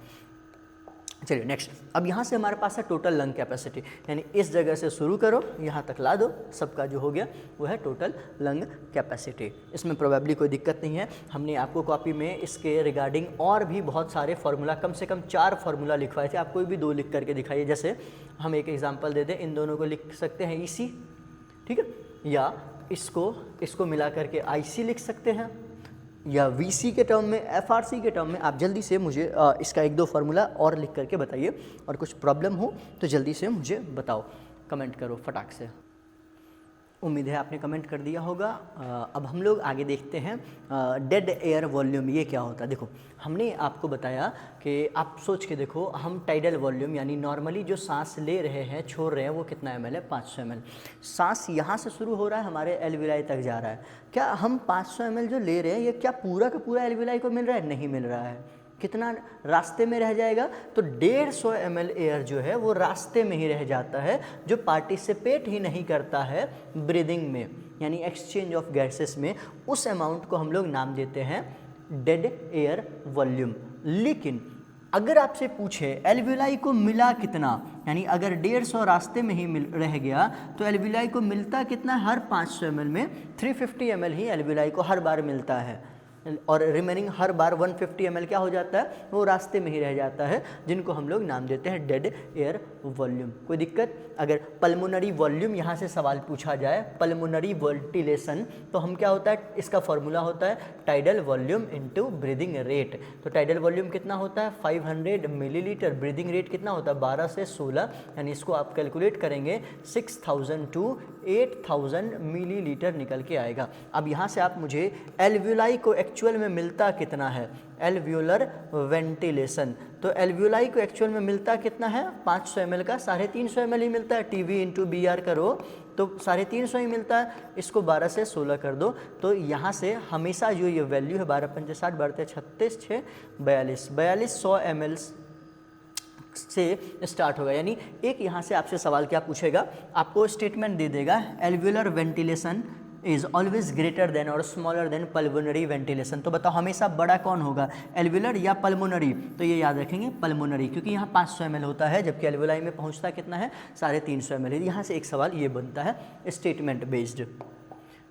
चलिए नेक्स्ट, अब यहाँ से हमारे पास है टोटल लंग कैपेसिटी, यानी इस जगह से शुरू करो यहाँ तक ला दो, सबका जो हो गया वो है टोटल लंग कैपेसिटी। इसमें प्रोबेबली कोई दिक्कत नहीं है। हमने आपको कॉपी में इसके रिगार्डिंग और भी बहुत सारे फार्मूला, कम से कम 4 फार्मूला लिखवाए थे, आप कोई भी 2 लिख करके दिखाइए। जैसे हम एक एग्जाम्पल दे दें, इन दोनों को लिख सकते हैं EC, ठीक है, या इसको मिला करके IC लिख सकते हैं, या VC के टर्म में, FRC के टर्म में। आप जल्दी से मुझे इसका 1-2 फार्मूला और लिख करके बताइए, और कुछ प्रॉब्लम हो तो जल्दी से मुझे बताओ, कमेंट करो फटाक से। उम्मीद है आपने कमेंट कर दिया होगा। अब हम लोग आगे देखते हैं डेड एयर वॉल्यूम, ये क्या होता है। देखो हमने आपको बताया कि आप सोच के देखो, हम टाइडल वॉल्यूम यानी नॉर्मली जो सांस ले रहे हैं छोड़ रहे हैं वो कितना ml है? 500 ml। सांस यहाँ से शुरू हो रहा है, हमारे एल्विलाई तक जा रहा है। क्या हम 500 ml जो ले रहे हैं ये क्या पूरा का पूरा एल्विलाई को मिल रहा है? नहीं मिल रहा है। कितना रास्ते में रह जाएगा? तो 150 ml एयर जो है वो रास्ते में ही रह जाता है, जो पार्टिसिपेट ही नहीं करता है ब्रीदिंग में, यानी एक्सचेंज ऑफ गैसेस में। उस अमाउंट को हम लोग नाम देते हैं डेड एयर वॉल्यूम। लेकिन अगर आपसे पूछे एल्विलाई को मिला कितना, यानी अगर 150 रास्ते में ही रह गया तो एल्विलाई को मिलता कितना? हर 500 ml में 350 ml ही एल्विलाई को हर बार मिलता है, और रिमेनिंग हर बार 150 ml क्या हो जाता है? वो रास्ते में ही रह जाता है, जिनको हम लोग नाम देते हैं डेड एयर वॉल्यूम। कोई दिक्कत? अगर पल्मोनरी वॉल्यूम यहाँ से सवाल पूछा जाए, पल्मोनरी वेंटिलेशन, तो हम क्या होता है? इसका फॉर्मूला होता है tidal volume into breathing rate. तो टाइडल वॉल्यूम कितना होता है? 500 मिलीलीटर। ब्रीदिंग रेट कितना होता है? 12 से 16, यानी इसको आप कैलकुलेट करेंगे 6000 टू 8000 मिलीलीटर निकल के आएगा। अब यहाँ से आप मुझे एल्वियोलाई को एक्चुअल में मिलता कितना है? एल्वियोलर वेंटिलेशन, तो एल्वियोलाई को एक्चुअल में मिलता कितना है? 500 ml का 350 ml ही मिलता है। TV इंटू BR करो तो 350 ही मिलता है। इसको 12 से 16 कर दो, तो यहाँ से हमेशा जो ये वैल्यू है 12 पंचे 60, 12 36, 6 42, 100 ml से स्टार्ट होगा। यानी एक यहाँ से आपसे सवाल क्या पूछेगा? आपको स्टेटमेंट दे देगा alveolar ventilation is always greater than और स्मॉलर देन पल्मोनरी वेंटिलेशन। तो बताओ हमेशा बड़ा कौन होगा, एल्वियोलर या पल्मोनरी? तो ये याद रखेंगे पल्मोनरी, क्योंकि यहाँ 500 ml होता है, जबकि एल्वियोलाई में पहुँचता कितना है? 350 ml। यहाँ से एक सवाल ये बनता है स्टेटमेंट बेस्ड।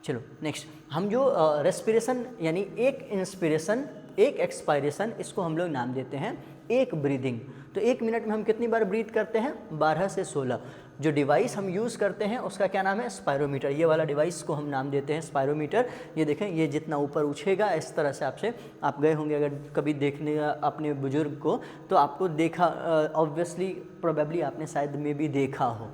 चलो नेक्स्ट, हम जो रेस्पिरेशन यानी एक इंस्पिरेशन एक एक्सपायरेशन, इसको हम लोग नाम देते हैं एक ब्रीदिंग। तो 1 मिनट में हम कितनी बार ब्रीथ करते हैं? 12 से 16। जो डिवाइस हम यूज़ करते हैं उसका क्या नाम है? स्पायरोमीटर। ये वाला डिवाइस को हम नाम देते हैं स्पायरोमीटर। ये देखें, ये जितना ऊपर उछेगा इस तरह से आपसे, आप गए होंगे अगर कभी देखने अपने बुजुर्ग को, तो आपको देखा, ऑब्वियसली प्रोबेबली आपने शायद में भी देखा हो।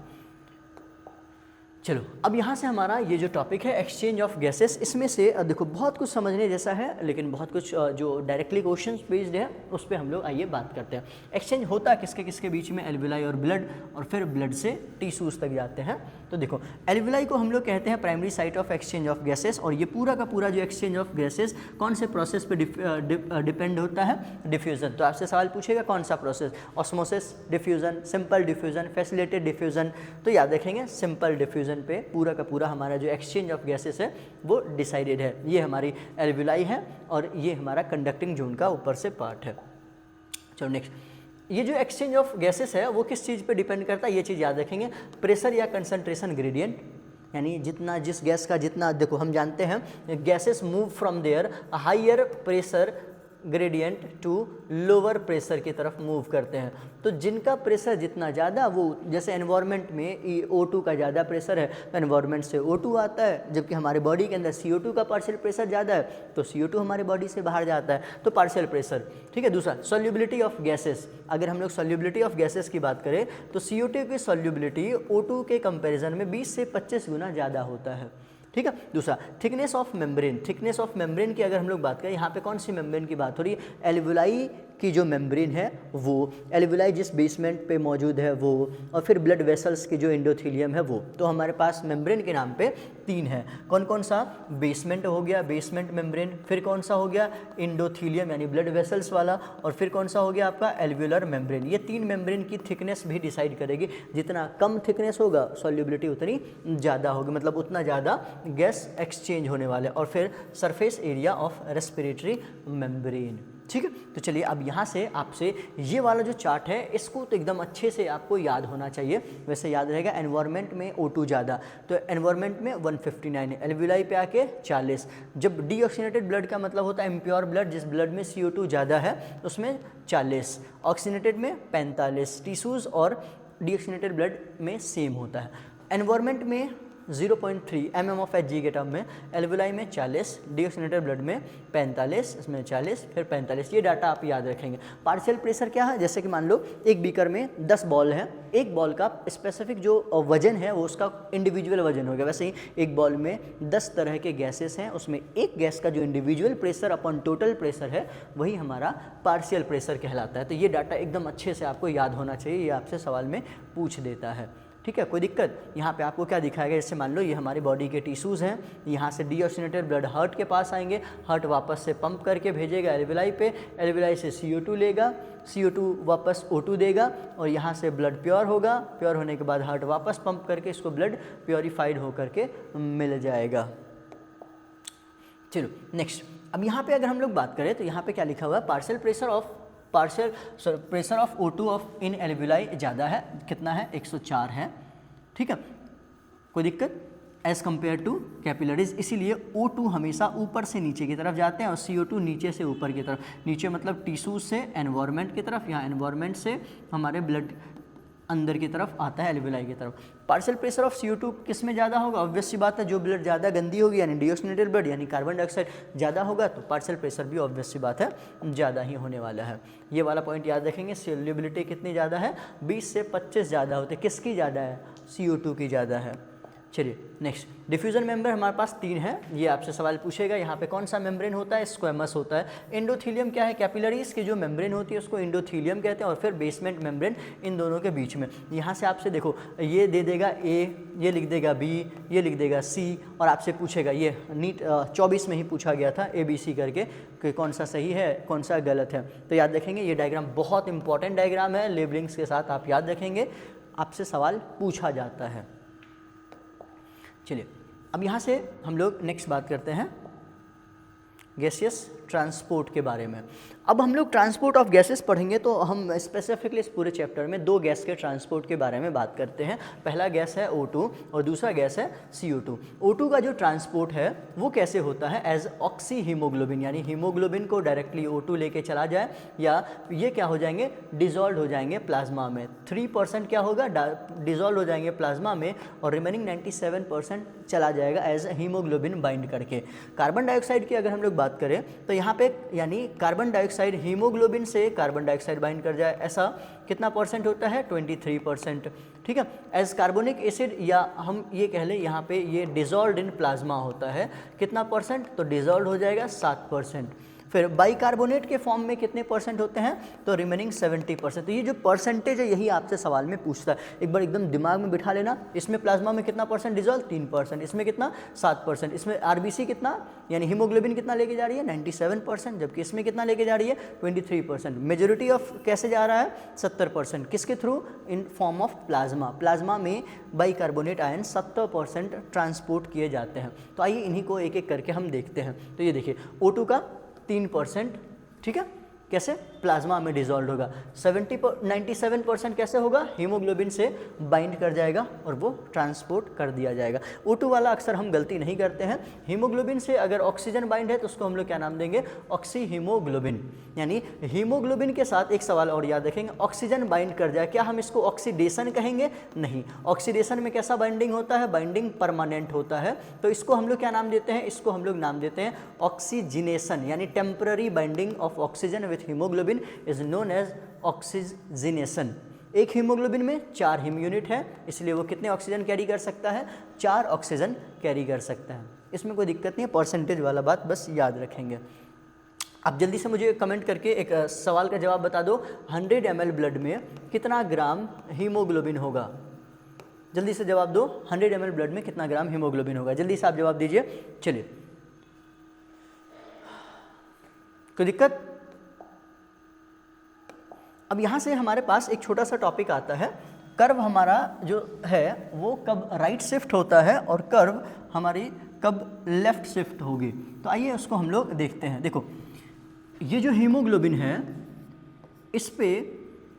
चलो अब यहाँ से हमारा ये जो टॉपिक है एक्सचेंज ऑफ गैसेस, इसमें से देखो बहुत कुछ समझने जैसा है, लेकिन बहुत कुछ जो डायरेक्टली क्वेश्चंस बेस्ड है उस पर हम लोग आइए बात करते हैं। एक्सचेंज होता है किसके किसके बीच में? एल्वियोलाई और ब्लड, और फिर ब्लड से टिश्यूज़ तक जाते हैं। तो देखो एल्वियोलाई को हम लोग कहते हैं primary site of exchange of gases, और ये पूरा का पूरा जो एक्सचेंज ऑफ गैसेस कौन से प्रोसेस पे डिपेंड होता है? डिफ्यूज़न। तो आपसे सवाल पूछेगा कौन सा process? Osmosis, diffusion, simple diffusion, facilitated diffusion. तो याद रखेंगे सिंपल डिफ्यूज़न पे पूरा का पूरा हमारा जो एक्सचेंज ऑफ गैसेस है वो डिसाइडेड है। ये हमारी एल्वियोलाई है और ये हमारा कंडक्टिंग जोन का ऊपर से पार्ट है। चलो नेक्स्ट, ये जो एक्सचेंज ऑफ गैसेस है वो किस चीज़ पे डिपेंड करता है? ये चीज़ याद रखेंगे, प्रेशर या कंसंट्रेशन ग्रेडियंट, यानी जितना जिस गैस का जितना, देखो हम जानते हैं gases move from their higher pressure gradient to lower pressure की तरफ मूव करते हैं। तो जिनका प्रेशर जितना ज़्यादा, वो जैसे एनवायरनमेंट में O2 का ज़्यादा प्रेशर है तो एनवायरनमेंट से O2 आता है, जबकि हमारे बॉडी के अंदर CO2 का पार्शियल प्रेशर ज़्यादा है तो CO2 हमारे बॉडी से बाहर जाता है, तो पार्शियल प्रेशर। ठीक है। दूसरा सॉल्युबिलिटी ऑफ गैसेस, अगर हम लोग सॉल्युबिलिटी ऑफ गैसेस की बात करें तो CO2 की सॉल्युबिलिटी O2 के कंपेरिजन में 20 से 25 गुना ज़्यादा होता है। ठीक है। दूसरा thickness of membrane, thickness of membrane की अगर हम लोग बात करें, यहाँ पे कौन सी मेम्ब्रेन की बात हो रही है, एल्वुलाई की जो मेम्ब्रेन है वो, एल्वुलाई जिस बेसमेंट पे मौजूद है वो, और फिर ब्लड वेसल्स की जो एंडोथेलियम है वो। तो हमारे पास मेम्ब्रेन के नाम पे 3 है। कौन कौन सा, बेसमेंट हो गया, बेसमेंट मेम्ब्रेन, फिर कौन सा हो गया एंडोथेलियम यानी ब्लड वेसल्स वाला, और फिर कौन सा हो गया आपका एल्वुलर मेम्ब्रेन। ये 3 मेम्ब्रेन की थिकनेस भी डिसाइड करेगी, जितना कम थिकनेस होगा सॉल्युबिलिटी उतनी ज़्यादा होगी, मतलब उतना ज़्यादा गैस एक्सचेंज होने वाले। और फिर surface area of respiratory membrane. ठीक है। तो चलिए अब यहाँ से आपसे ये वाला जो चार्ट है इसको तो एकदम अच्छे से आपको याद होना चाहिए। वैसे याद रहेगा, एनवायरनमेंट में O2 ज़्यादा, तो एनवायरनमेंट में 159 है, एल्वुलाई पे आके 40। जब डीऑक्सीनेटेड ब्लड का मतलब होता है इम्प्योर ब्लड, जिस ब्लड में CO2 ज़्यादा है उसमें 40, ऑक्सीनेटेड में 45, टिश्यूज़ और डीऑक्सीनेटेड ब्लड में सेम होता है। एनवायरनमेंट में 0.3 mm ऑफ Hg के टर्म में, एल्वुलाई में 40, डीऑक्सीनेटेड ब्लड में 45, इसमें 40 फिर 45, ये डाटा आप याद रखेंगे। पार्शियल प्रेशर क्या है, जैसे कि मान लो एक बीकर में 10 बॉल है, एक बॉल का स्पेसिफिक जो वजन है वो उसका इंडिविजुअल वजन होगा। वैसे ही एक बॉल में 10 तरह के गैसेस हैं, उसमें एक गैस का जो individual pressure upon total pressure है वही हमारा पार्शियल प्रेशर कहलाता है। तो ये डाटा एकदम अच्छे से आपको याद होना चाहिए, ये आपसे सवाल में पूछ देता है। ठीक है। कोई दिक्कत, यहाँ पे आपको क्या दिखाएगा, जैसे मान लो ये हमारी बॉडी के टिश्यूज़ हैं, यहाँ से डीऑक्सीनेटेड ब्लड हार्ट के पास आएंगे, हार्ट वापस से पंप करके भेजेगा एल्वुलाई पे, एल्वुलाई से CO2 लेगा, CO2 वापस O2 देगा, और यहाँ से ब्लड प्योर होगा, प्योर होने के बाद हार्ट वापस पंप करके इसको ब्लड प्योरीफाइड होकर के मिल जाएगा। चलो नेक्स्ट, अब यहाँ पे अगर हम लोग बात करें तो यहाँ पे क्या लिखा हुआ है, partial pressure of O2 of in alveoli ज़्यादा है, कितना है 104 है। ठीक है। कोई दिक्कत, एज़ कम्पेयर टू कैपिलरीज, इसीलिए O2 हमेशा ऊपर से नीचे की तरफ जाते हैं और CO2 नीचे से ऊपर की तरफ। नीचे मतलब टिश्यूज से एनवायरनमेंट की तरफ, यहाँ एनवायरनमेंट से हमारे ब्लड अंदर की तरफ आता है एल्वुलाई की तरफ। पार्शियल प्रेशर ऑफ CO2 किस में ज़्यादा होगा, ऑब्वियस सी बात है, जो ब्लड ज़्यादा गंदी होगी यानी डीऑक्सीनेटेड ब्लड यानी कार्बन डाइऑक्साइड ज़्यादा होगा तो पार्शियल प्रेशर भी ऑब्वियस सी बात है ज़्यादा ही होने वाला है। ये वाला पॉइंट याद रखेंगे। सॉल्युबिलिटी कितनी ज़्यादा है, 20 से 25 ज़्यादा होते, किसकी ज़्यादा है, CO2 की ज़्यादा है। चलिए नेक्स्ट, डिफ्यूजन मेम्ब्रेन हमारे पास 3 है, ये आपसे सवाल पूछेगा। यहाँ पे कौन सा मेम्ब्रेन होता है, स्क्वेमस होता है। एंडोथेलियम क्या है, कैपिलरीज की जो मेम्ब्रेन होती है उसको एंडोथेलियम कहते हैं, और फिर बेसमेंट मेम्ब्रेन इन दोनों के बीच में। यहाँ से आपसे देखो ये दे देगा A, ये लिख देगा B, ये लिख देगा C, और आपसे पूछेगा, ये नीट 24 में ही पूछा गया था ABC करके कि कौन सा सही है कौन सा गलत है। तो याद रखेंगे, ये डायग्राम बहुत इंपॉर्टेंट डायग्राम है, लेबलिंग्स के साथ आप याद रखेंगे, आपसे सवाल पूछा जाता है। चलिए अब यहाँ से हम लोग नेक्स्ट बात करते हैं गैसियस ट्रांसपोर्ट के बारे में। अब हम लोग ट्रांसपोर्ट ऑफ गैसेस पढ़ेंगे तो हम स्पेसिफिकली इस पूरे चैप्टर में 2 गैस के ट्रांसपोर्ट के बारे में बात करते हैं। पहला गैस है O2 और दूसरा गैस है CO2। O2 का जो ट्रांसपोर्ट है वो कैसे होता है, एज ऑक्सी हीमोग्लोबिन, यानी हीमोग्लोबिन को डायरेक्टली O2 लेके चला जाए, या ये क्या हो जाएंगे, डिजॉल्व हो जाएंगे प्लाज्मा में। 3% क्या होगा, डिजॉल्व हो जाएंगे प्लाज्मा में, और रिमेनिंग 97% चला जाएगा एज हीमोग्लोबिन बाइंड करके। कार्बन डाइऑक्साइड की अगर हम लोग बात करें तो यहाँ पे यानी कार्बन डाइऑक्साइड हीमोग्लोबिन से कार्बन डाइऑक्साइड बाइंड कर जाए, ऐसा कितना परसेंट होता है, 23%। ठीक है। एज कार्बोनिक एसिड, या हम ये कह लें यहाँ पे ये डिजॉल्व इन प्लाज्मा होता है, कितना परसेंट, तो डिजॉल्व हो जाएगा 7%। फिर बाइकार्बोनेट के फॉर्म में कितने परसेंट होते हैं, तो रिमेनिंग 70%। तो ये जो परसेंटेज है यही आपसे सवाल में पूछता है, एक बार एकदम दिमाग में बिठा लेना। इसमें प्लाज्मा में कितना परसेंट डिजॉल्व, 3%, इसमें कितना 7%, इसमें RBC कितना यानी हीमोग्लोबिन कितना लेके जा रही है, 97%, जबकि इसमें कितना लेके जा रही है, 23%। मेजोरिटी ऑफ कैसे जा रहा है, 70%, किसके through, in form of plasma. Plasma में बाइकार्बोनेट आयन 70% ट्रांसपोर्ट किए जाते हैं। तो आइए इन्हीं को एक एक करके हम देखते हैं। तो ये देखिए O2 का 3%, ठीक है, कैसे, प्लाज्मा में डिजॉल्व होगा। 97% कैसे होगा, हीमोग्लोबिन से बाइंड कर जाएगा और वो ट्रांसपोर्ट कर दिया जाएगा। O2 वाला अक्सर हम गलती नहीं करते हैं। हीमोग्लोबिन से अगर ऑक्सीजन बाइंड है तो उसको हम लोग क्या नाम देंगे, ऑक्सी हीमोग्लोबिन। यानी हीमोग्लोबिन के साथ एक सवाल और याद रखेंगे, ऑक्सीजन बाइंड कर जाए, क्या हम इसको ऑक्सीडेशन कहेंगे? नहीं। ऑक्सीडेशन में कैसा बाइंडिंग होता है, बाइंडिंग परमानेंट होता है। तो इसको हम लोग क्या नाम देते हैं, इसको हम लोग नाम देते हैं ऑक्सीजिनेशन, यानी temporary binding of oxygen with haemoglobin is known as oxygenation. एक हीमोग्लोबिन में 4 हीम यूनिट है, इसलिए वो कितने ऑक्सीजन कैरी कर सकता है, 4 ऑक्सीजन कैरी कर सकता है। इसमें कोई दिक्कत नहीं है, परसेंटेज वाला बात बस याद रखेंगे। आप जल्दी से मुझे कमेंट करके एक सवाल का जवाब बता दो, 100 ml ब्लड में कितना ग्राम हीमोग्लोबिन होगा? जल्दी से जवाब दो, 100 ml ब्लड में कितना ग्राम हीमोग्लोबिन होगा? जल्दी से आप जवाब दीजिए। चलिए, कोई दिक्कत? अब यहाँ से हमारे पास एक छोटा सा टॉपिक आता है, कर्व हमारा जो है वो कब राइट शिफ्ट होता है और कर्व हमारी कब लेफ्ट शिफ्ट होगी। तो आइए उसको हम लोग देखते हैं। देखो, ये जो हीमोग्लोबिन है इस पे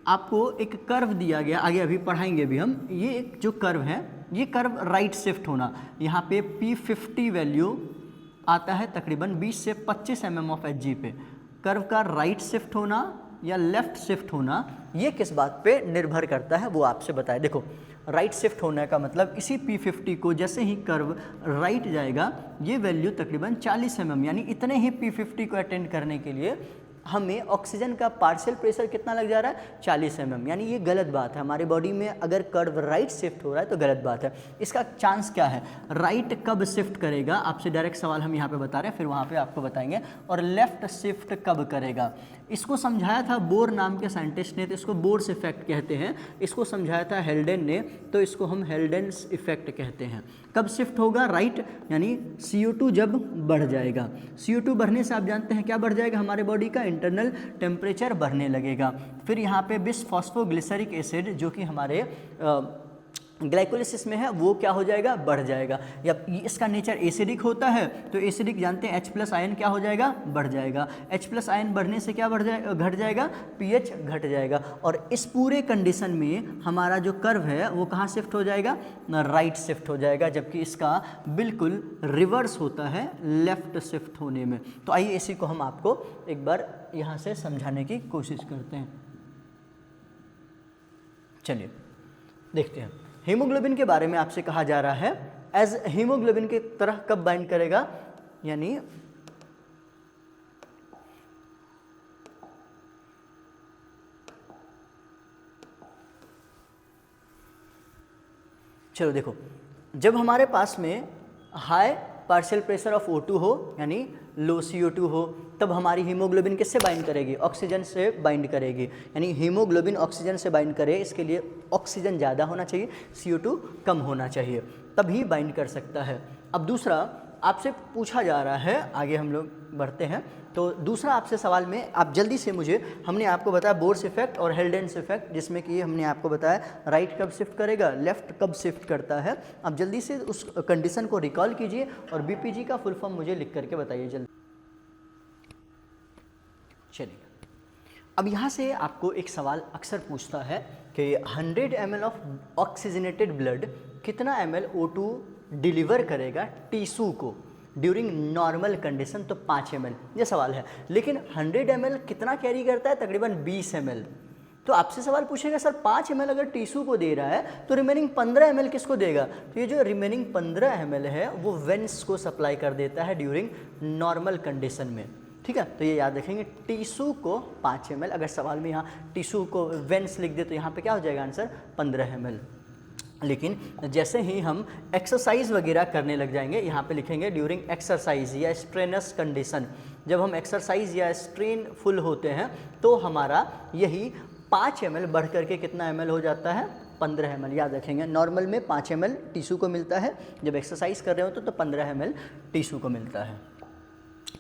आपको एक कर्व दिया गया, आगे अभी पढ़ाएंगे भी हम। ये एक जो कर्व है, ये कर्व राइट शिफ्ट होना, यहाँ पे P50 वैल्यू आता है तकरीबन 20 से 25 mm ऑफ Hg पे। कर्व का राइट शिफ्ट होना या लेफ्ट शिफ्ट होना, ये किस बात पे निर्भर करता है वो आपसे बताए। देखो, राइट शिफ्ट होने का मतलब इसी P50 को जैसे ही कर्व राइट जाएगा, ये वैल्यू तकरीबन 40 mm, यानी इतने ही P50 को अटेंड करने के लिए हमें ऑक्सीजन का पार्शियल प्रेशर कितना लग जा रहा है, 40 mm। यानी ये गलत बात है, हमारी बॉडी में अगर कर्व राइट शिफ्ट हो रहा है तो गलत बात है। इसका चांस क्या है, राइट कब शिफ्ट करेगा, आपसे डायरेक्ट सवाल हम यहाँ पे बता रहे हैं, फिर वहाँ पे आपको बताएंगे। और लेफ्ट शिफ्ट कब करेगा, इसको समझाया था बोर नाम के साइंटिस्ट ने, तो इसको बोर्स इफेक्ट कहते हैं। इसको समझाया था हेल्डेन ने, तो इसको हम हेल्डेन्स इफेक्ट कहते हैं। कब शिफ्ट होगा, राइट, यानी CO2 जब बढ़ जाएगा। CO2 बढ़ने से आप जानते हैं क्या बढ़ जाएगा, हमारे बॉडी का इंटरनल टेम्परेचर बढ़ने लगेगा। फिर यहाँ पे बिसफॉस्फोग्लिसरिक एसिड जो कि हमारे ग्लाइकोलिसिस में है वो क्या हो जाएगा, बढ़ जाएगा। या इसका नेचर एसिडिक होता है, तो एसिडिक जानते हैं H+ आयन क्या हो जाएगा, बढ़ जाएगा। H+ आयन बढ़ने से क्या बढ़ जाएगा, घट जाएगा, pH घट जाएगा। और इस पूरे कंडीशन में हमारा जो कर्व है वो कहाँ शिफ्ट हो जाएगा, राइट शिफ्ट हो जाएगा, जबकि इसका बिल्कुल रिवर्स होता है लेफ्ट शिफ्ट होने में। तो आइए इसी को हम आपको एक बार यहाँ से समझाने की कोशिश करते हैं। चलिए देखते हैं। हीमोग्लोबिन के बारे में आपसे कहा जा रहा है एज हीमोग्लोबिन की तरह कब बाइंड करेगा, यानी चलो देखो, जब हमारे पास में high partial pressure of O2 हो, यानी लो CO2 हो, तब हमारी हीमोग्लोबिन किससे बाइंड करेगी, ऑक्सीजन से बाइंड करेगी। यानी हीमोग्लोबिन ऑक्सीजन से बाइंड करे, इसके लिए ऑक्सीजन ज़्यादा होना चाहिए, CO2 कम होना चाहिए, तभी बाइंड कर सकता है। अब दूसरा आपसे पूछा जा रहा है, आगे हम लोग बढ़ते हैं, तो दूसरा आपसे सवाल में आप जल्दी से मुझे, हमने आपको बताया बोर्स इफेक्ट और हेल्डेन्स इफेक्ट, जिसमें कि हमने आपको बताया राइट कब शिफ्ट करेगा, लेफ्ट कब शिफ्ट करता है। आप जल्दी से उस कंडीशन को रिकॉल कीजिए और BPG का फुल फॉर्म मुझे लिख करके बताइए जल्दी। चलिए, अब यहाँ से आपको एक सवाल अक्सर पूछता है कि 100 ml ऑफ ऑक्सीजनेटेड ब्लड कितना ml O2 डिलीवर करेगा टिश्यू को ड्यूरिंग नॉर्मल कंडीशन, तो 5 ml ये सवाल है। लेकिन 100 ml कितना कैरी करता है, तकरीबन 20 ml। तो आपसे सवाल पूछेगा सर 5 ml अगर टिश्यू को दे रहा है तो रिमेनिंग 15 ml किसको देगा, तो ये जो रिमेनिंग 15 ml है वो वेंस को सप्लाई कर देता है ड्यूरिंग नॉर्मल कंडीशन में। ठीक है, तो ये याद रखेंगे, टिश्यू को 5 ml, अगर सवाल में यहाँ टिश्यू को वेंस लिख दे तो यहाँ पे क्या हो जाएगा आंसर, 15 ml। लेकिन जैसे ही हम एक्सरसाइज वगैरह करने लग जाएंगे, यहाँ पे लिखेंगे ड्यूरिंग एक्सरसाइज या स्ट्रेनस कंडीशन, जब हम एक्सरसाइज या स्ट्रेन फुल होते हैं तो हमारा यही 5 ml बढ़ करके कितना ml हो जाता है, 15 ml। याद रखेंगे, नॉर्मल में 5 ml टिश्यू को मिलता है, जब एक्सरसाइज कर रहे हो तो 15 ml टिश्यू को मिलता है।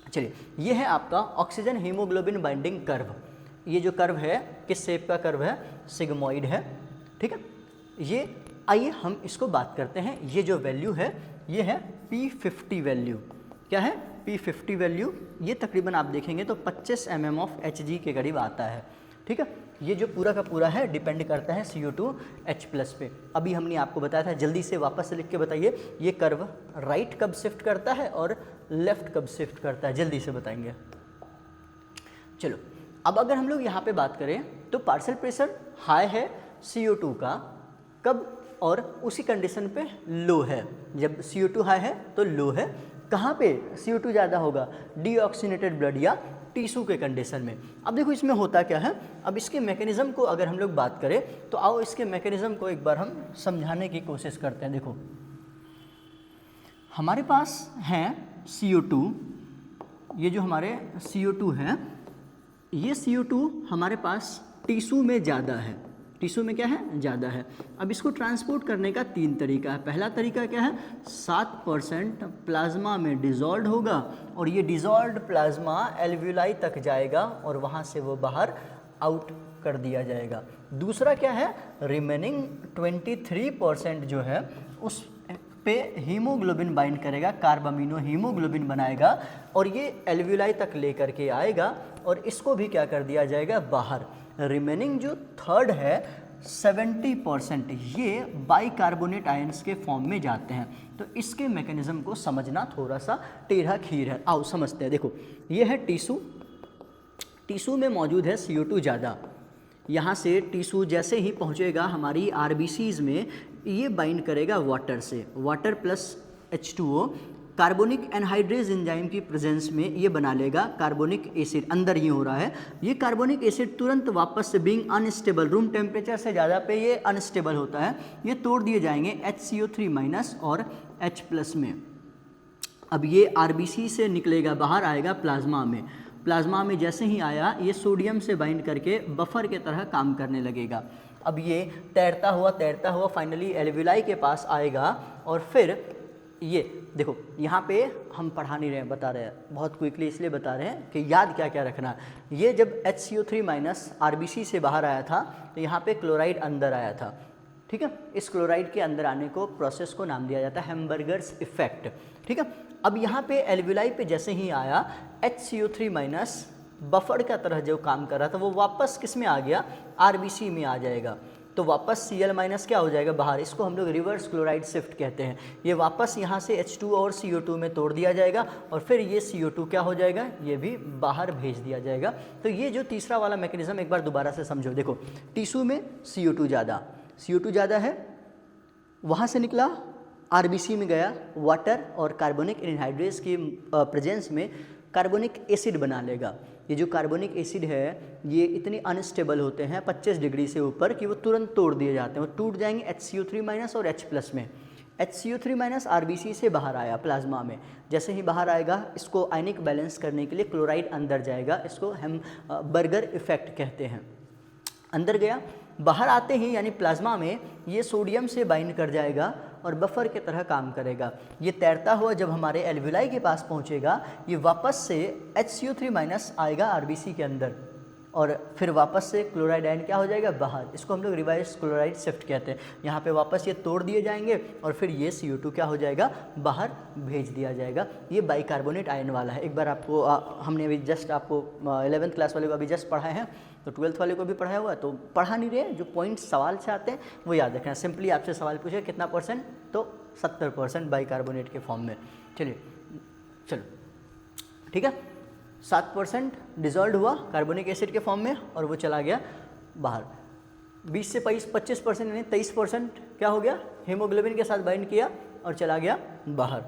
चलिए, ये है आपका ऑक्सीजन हीमोग्लोबिन बाइंडिंग कर्व। ये जो कर्व है किस शेप का कर्व है, सिग्मोइड है। ठीक है, ये आइए हम इसको बात करते हैं। ये जो वैल्यू है ये है P50 वैल्यू, क्या है P50 वैल्यू, ये तकरीबन आप देखेंगे तो 25 mm ऑफ Hg के करीब आता है। ठीक है, ये जो पूरा का पूरा है डिपेंड करता है CO2H+ पे। अभी हमने आपको बताया था, जल्दी से वापस से लिख के बताइए, ये कर्व राइट कब शिफ्ट करता है और लेफ्ट कब शिफ्ट करता है, जल्दी से बताएंगे। चलो, अब अगर हम लोग यहाँ पे बात करें तो पार्शियल प्रेशर हाई है CO2 का कब, और उसी कंडीशन पे लो है। जब CO2 हाई है तो लो है, कहाँ पे CO2 ज़्यादा होगा, डीऑक्सीनेटेड ब्लड या टिश्यू के कंडीशन में। अब देखो इसमें होता क्या है, अब इसके मैकेनिज़्म को अगर हम लोग बात करें तो आओ इसके मैकेनिज़्म को एक बार हम समझाने की कोशिश करते हैं। देखो हमारे पास है CO2, ये जो हमारे CO2 है, ये CO2 हमारे पास टिश्यू में ज़्यादा है, टिश्यू में क्या है, ज़्यादा है। अब इसको ट्रांसपोर्ट करने का 3 तरीका है। पहला तरीका क्या है, 7% प्लाज्मा में डिज़ोल्व होगा और ये डिज़ोल्व प्लाज्मा एल्वुलाई तक जाएगा और वहाँ से वो बाहर आउट कर दिया जाएगा। दूसरा क्या है, रिमेनिंग 23% जो है उस पे हीमोग्लोबिन बाइंड करेगा, कार्बामिनो हीमोग्लोबिन बनाएगा और ये एल्वुलाई तक लेकर के आएगा और इसको भी क्या कर दिया जाएगा, बाहर। रिमेनिंग जो थर्ड है 70%, ये बाइकार्बोनेट आयंस के फॉर्म में जाते हैं। तो इसके मैकेनिज्म को समझना थोड़ा सा टेढ़ा खीर है, आओ समझते हैं। देखो ये है टिश्यू, टिश्यू में मौजूद है CO2 ज़्यादा, यहाँ से टिश्यू जैसे ही पहुँचेगा हमारी RBCs में, ये बाइंड करेगा वाटर से, water plus H2O, carbonic anhydrase enzyme की प्रेजेंस में ये बना लेगा कार्बोनिक एसिड। अंदर ही हो रहा है, ये कार्बोनिक एसिड तुरंत वापस से बीइंग अनस्टेबल, रूम टेम्परेचर से ज़्यादा पे ये अनस्टेबल होता है, ये तोड़ दिए जाएंगे HCO3- और H+ में। अब ये RBC से निकलेगा, बाहर आएगा प्लाज्मा में, प्लाज्मा में जैसे ही आया ये सोडियम से बाइंड करके बफर के तरह काम करने लगेगा। अब ये तैरता हुआ फाइनली एल्वुलाई के पास आएगा और फिर ये देखो यहाँ पे हम पढ़ा नहीं रहे हैं, बता रहे हैं बहुत क्विकली, इसलिए बता रहे हैं कि याद क्या क्या रखना। ये जब HCO3- RBC से बाहर आया था तो यहाँ पे क्लोराइड अंदर आया था, ठीक है। इस क्लोराइड के अंदर आने को प्रोसेस को नाम दिया जाता है हैम्बर्गर्स इफेक्ट, ठीक है। अब यहाँ पे एल्वुलाई पे जैसे ही आया HCO3- बफर का तरह जो काम कर रहा था वो वापस किस में आ गया, RBC में आ जाएगा। तो वापस Cl- क्या हो जाएगा, बाहर। इसको हम लोग रिवर्स क्लोराइड शिफ्ट कहते हैं। ये वापस यहाँ से H2 और CO2 में तोड़ दिया जाएगा और फिर ये CO2 क्या हो जाएगा, ये भी बाहर भेज दिया जाएगा। तो ये जो तीसरा वाला मैकेनिज्म एक बार दोबारा से समझो। देखो टिश्यू में CO2 ज़्यादा है, वहाँ से निकला RBC में गया, वाटर और कार्बोनिक एनहाइड्रेज की प्रेजेंस में कार्बोनिक एसिड बना लेगा। ये जो कार्बोनिक एसिड है ये इतनी अनस्टेबल होते हैं 25 डिग्री से ऊपर कि वो तुरंत तोड़ दिए जाते हैं, वो टूट जाएंगे HCO3- और H+ में। HCO3- RBC से बाहर आया प्लाज्मा में, जैसे ही बाहर आएगा इसको आयनिक बैलेंस करने के लिए क्लोराइड अंदर जाएगा, इसको हम बर्गर इफेक्ट कहते हैं। अंदर गया, बाहर आते ही यानी प्लाज्मा में ये सोडियम से बाइंड कर जाएगा और बफर के तरह काम करेगा। ये तैरता हुआ जब हमारे एल्वुलाई के पास पहुंचेगा ये वापस से HCO3- आएगा RBC के अंदर और फिर वापस से क्लोराइड आयन क्या हो जाएगा, बाहर। इसको हम लोग रिवर्स क्लोराइड शिफ्ट कहते हैं। यहाँ पे वापस ये तोड़ दिए जाएंगे और फिर ये CO2 क्या हो जाएगा, बाहर भेज दिया जाएगा। ये बाइकार्बोनेट आयन वाला है। एक बार आपको हमने अभी जस्ट आपको 11th क्लास वाले को अभी जस्ट पढ़ाए हैं, तो 12th वाले को भी पढ़ाया हुआ है, तो पढ़ा नहीं रहे, जो पॉइंट सवाल से आते हैं वो याद रखना। सिंपली आपसे सवाल पूछे कितना %, तो 70% बाइकार्बोनेट के फॉर्म में। चलिए चलो ठीक है, 7% डिजॉल्व हुआ कार्बोनिक एसिड के फॉर्म में और वो चला गया बाहर। 20 से 25% यानी 23% क्या हो गया, हीमोग्लोबिन के साथ बाइंड किया और चला गया बाहर।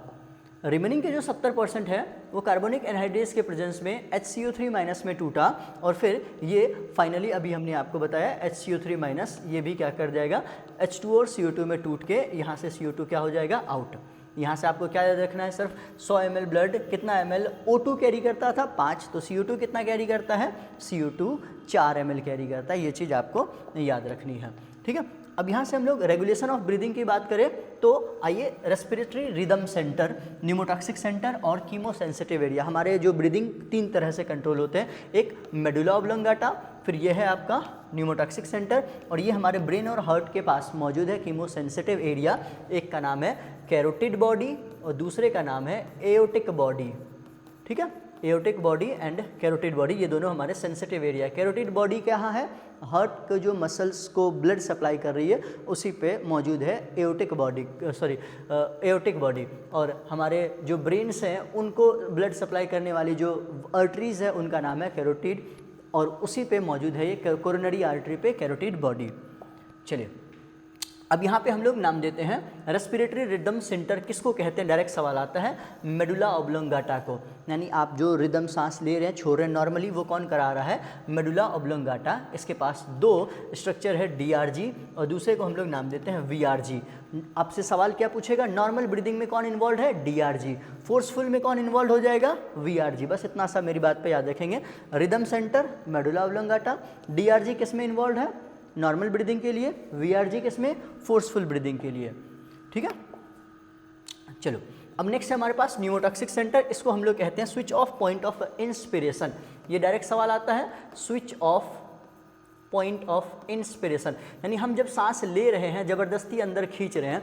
रिमेनिंग के जो 70% है वो कार्बोनिक एनहाइड्रेज के प्रेजेंस में HCO3- में टूटा और फिर ये फाइनली अभी हमने आपको बताया HCO3- ये भी क्या कर जाएगा, H2 और CO2 में टूट के यहाँ से CO2 क्या हो जाएगा, आउट। यहाँ से आपको क्या याद रखना है, सिर्फ 100 ml ब्लड कितना ml O2 कैरी करता था, 5, तो CO2 कितना कैरी करता है, CO2 4 ml कैरी करता है। ये चीज़ आपको याद रखनी है, ठीक है। अब यहाँ से हम लोग रेगुलेशन ऑफ ब्रीदिंग की बात करें तो आइए, respiratory rhythm centre, pneumotaxic centre और कीमोसेंसिटिव एरिया। हमारे जो ब्रीदिंग 3 तरह से कंट्रोल होते हैं, एक मेडुला ऑब्लोंगाटा, फिर ये है आपका न्यूमोटॉक्सिक सेंटर और ये हमारे ब्रेन और हार्ट के पास मौजूद है कीमोसेंसिटिव एरिया। एक का नाम है कैरोटिड बॉडी और दूसरे का नाम है एओटिक बॉडी। ठीक है। Aortic body and carotid body, ये दोनों हमारे सेंसिटिव एरिया है। कैरोटिड बॉडी क्या है, हार्ट के जो मसल्स को ब्लड सप्लाई कर रही है उसी पे मौजूद है एओर्टिक बॉडी, एओर्टिक बॉडी। और हमारे जो ब्रेन्स हैं उनको ब्लड सप्लाई करने वाली जो आर्टरीज है उनका नाम है कैरोटिड, और उसी पे मौजूद है ये कोरोनरी आर्टरी पे कैरोटिड बॉडी। चलिए अब यहाँ पे हम लोग नाम देते हैं रेस्पिरेटरी रिदम सेंटर किसको कहते हैं, डायरेक्ट सवाल आता है, मेडुला ऑब्लोंगाटा को। यानी आप जो रिदम सांस ले रहे हैं, छोड़ रहे हैं नॉर्मली, वो कौन करा रहा है, मेडुला ऑब्लोंगाटा। इसके पास दो स्ट्रक्चर है, डीआरजी और दूसरे को हम लोग नाम देते हैं वीआरजी। आपसे सवाल क्या पूछेगा, नॉर्मल ब्रीदिंग में कौन इन्वॉल्व है, डीआरजी, फोर्सफुल में कौन इन्वॉल्व हो जाएगा, वीआरजी। बस इतना सा मेरी बात पे याद रखेंगे, rhythm centre medulla oblongata, DRG किस में इन्वॉल्व है, नॉर्मल ब्रीदिंग के लिए, वीआरजी किस में, फोर्सफुल ब्रीदिंग के लिए। ठीक है, चलो अब नेक्स्ट है हमारे पास न्यूमोटॉक्सिक सेंटर, इसको हम लोग कहते हैं switch off point of inspiration. ये डायरेक्ट सवाल आता है, switch off point of inspiration, यानी हम जब सांस ले रहे हैं, ज़बरदस्ती अंदर खींच रहे हैं,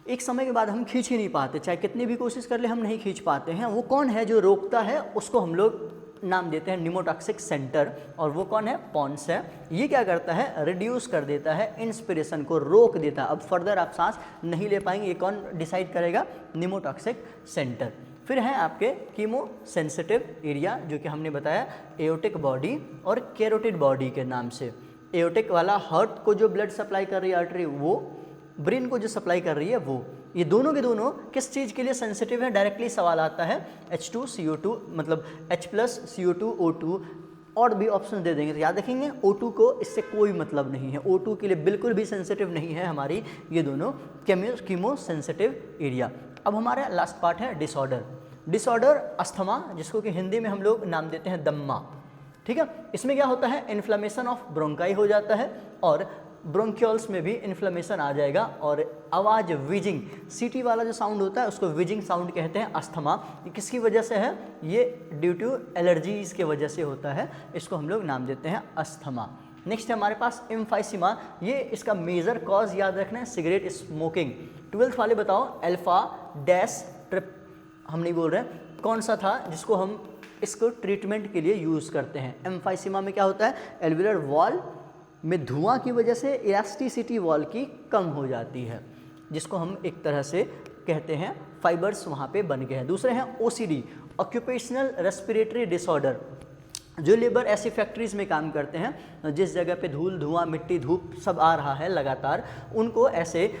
एक समय के बाद हम खींच ही नहीं पाते, चाहे कितनी भी कोशिश कर ले हम नहीं खींच पाते हैं। वो कौन है जो रोकता है, उसको हम लोग नाम देते हैं न्यूमोटॉक्सिक सेंटर, और वो कौन है, पॉन्स है। ये क्या करता है, रिड्यूस कर देता है इंस्पिरेशन को, रोक देता है। अब फर्दर आप सांस नहीं ले पाएंगे, ये कौन डिसाइड करेगा, न्यूमोटॉक्सिक सेंटर। फिर है आपके कीमो सेंसिटिव एरिया, जो कि हमने बताया एओर्टिक बॉडी और कैरोटिड बॉडी के नाम से। एओर्टिक वाला हार्ट को जो ब्लड सप्लाई कर रही है आर्टरी, वो ब्रेन को जो सप्लाई कर रही है वो, ये दोनों के दोनों किस चीज़ के लिए सेंसिटिव है, डायरेक्टली सवाल आता है H2CO2 मतलब H+CO2O2, और भी ऑप्शन दे देंगे तो याद रखेंगे। O2 को इससे कोई मतलब नहीं है, O2 के लिए बिल्कुल भी सेंसिटिव नहीं है हमारी ये दोनों कीमो सेंसिटिव एरिया। अब हमारा लास्ट पार्ट है डिसऑर्डर। डिसऑर्डर अस्थमा, जिसको कि हिंदी में हम लोग नाम देते हैं दम्मा। ठीक है, इसमें क्या होता है, इन्फ्लेमेशन ऑफ ब्रोंकाई हो जाता है और ब्रोंक्यूल्स में भी इन्फ्लेमेशन आ जाएगा, और आवाज़ विजिंग, सीटी वाला जो साउंड होता है उसको विजिंग साउंड कहते हैं। अस्थमा ये किसकी वजह से है, ये ड्यू टू एलर्जीज़ के वजह से होता है, इसको हम लोग नाम देते हैं अस्थमा। नेक्स्ट है हमारे पास एम्फाइसीमा, ये इसका मेजर कॉज याद रखना है, सिगरेट स्मोकिंग। 12th वाले बताओ, अल्फा डैश ट्रिप हम नहीं बोल रहे, कौन सा था जिसको हम इसको ट्रीटमेंट के लिए यूज़ करते हैं। एम्फाइसीमा में क्या होता है, एल्वियुलर वॉल में धुआं की वजह से इलास्टिसिटी वॉल की कम हो जाती है, जिसको हम एक तरह से कहते हैं फाइबर्स वहाँ पे बन गए हैं। दूसरे हैं ओसीडी, ऑक्यूपेशनल रेस्पिरेटरी डिसऑर्डर, जो लेबर ऐसी फैक्ट्रीज़ में काम करते हैं जिस जगह पे धूल धुआं मिट्टी धूप सब आ रहा है लगातार, उनको ऐसे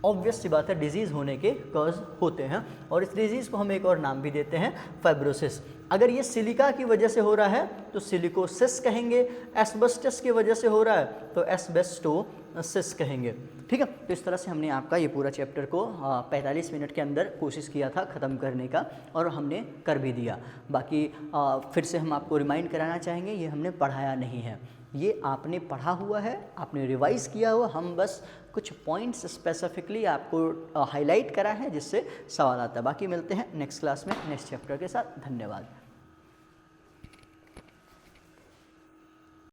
ऑब्वियस सी बात है डिजीज़ होने के कॉज होते हैं, और इस डिजीज़ को हम एक और नाम भी देते हैं फाइब्रोसिस। अगर ये सिलिका की वजह से हो रहा है तो सिलिकोसिस कहेंगे, एस्बेस्टस की वजह से हो रहा है तो एस्बेस्टोसिस कहेंगे। ठीक है, तो इस तरह से हमने आपका ये पूरा चैप्टर को 45 मिनट के अंदर कोशिश किया था ख़त्म करने का, और हमने कर भी दिया। बाकी फिर से हम आपको रिमाइंड कराना चाहेंगे, ये हमने पढ़ाया नहीं है, ये आपने पढ़ा हुआ है, आपने रिवाइज़ किया हुआ, हम बस कुछ पॉइंट्स स्पेसिफिकली आपको हाईलाइट करा है जिससे सवाल आता है। बाकी मिलते हैं नेक्स्ट क्लास में नेक्स्ट चैप्टर के साथ। धन्यवाद।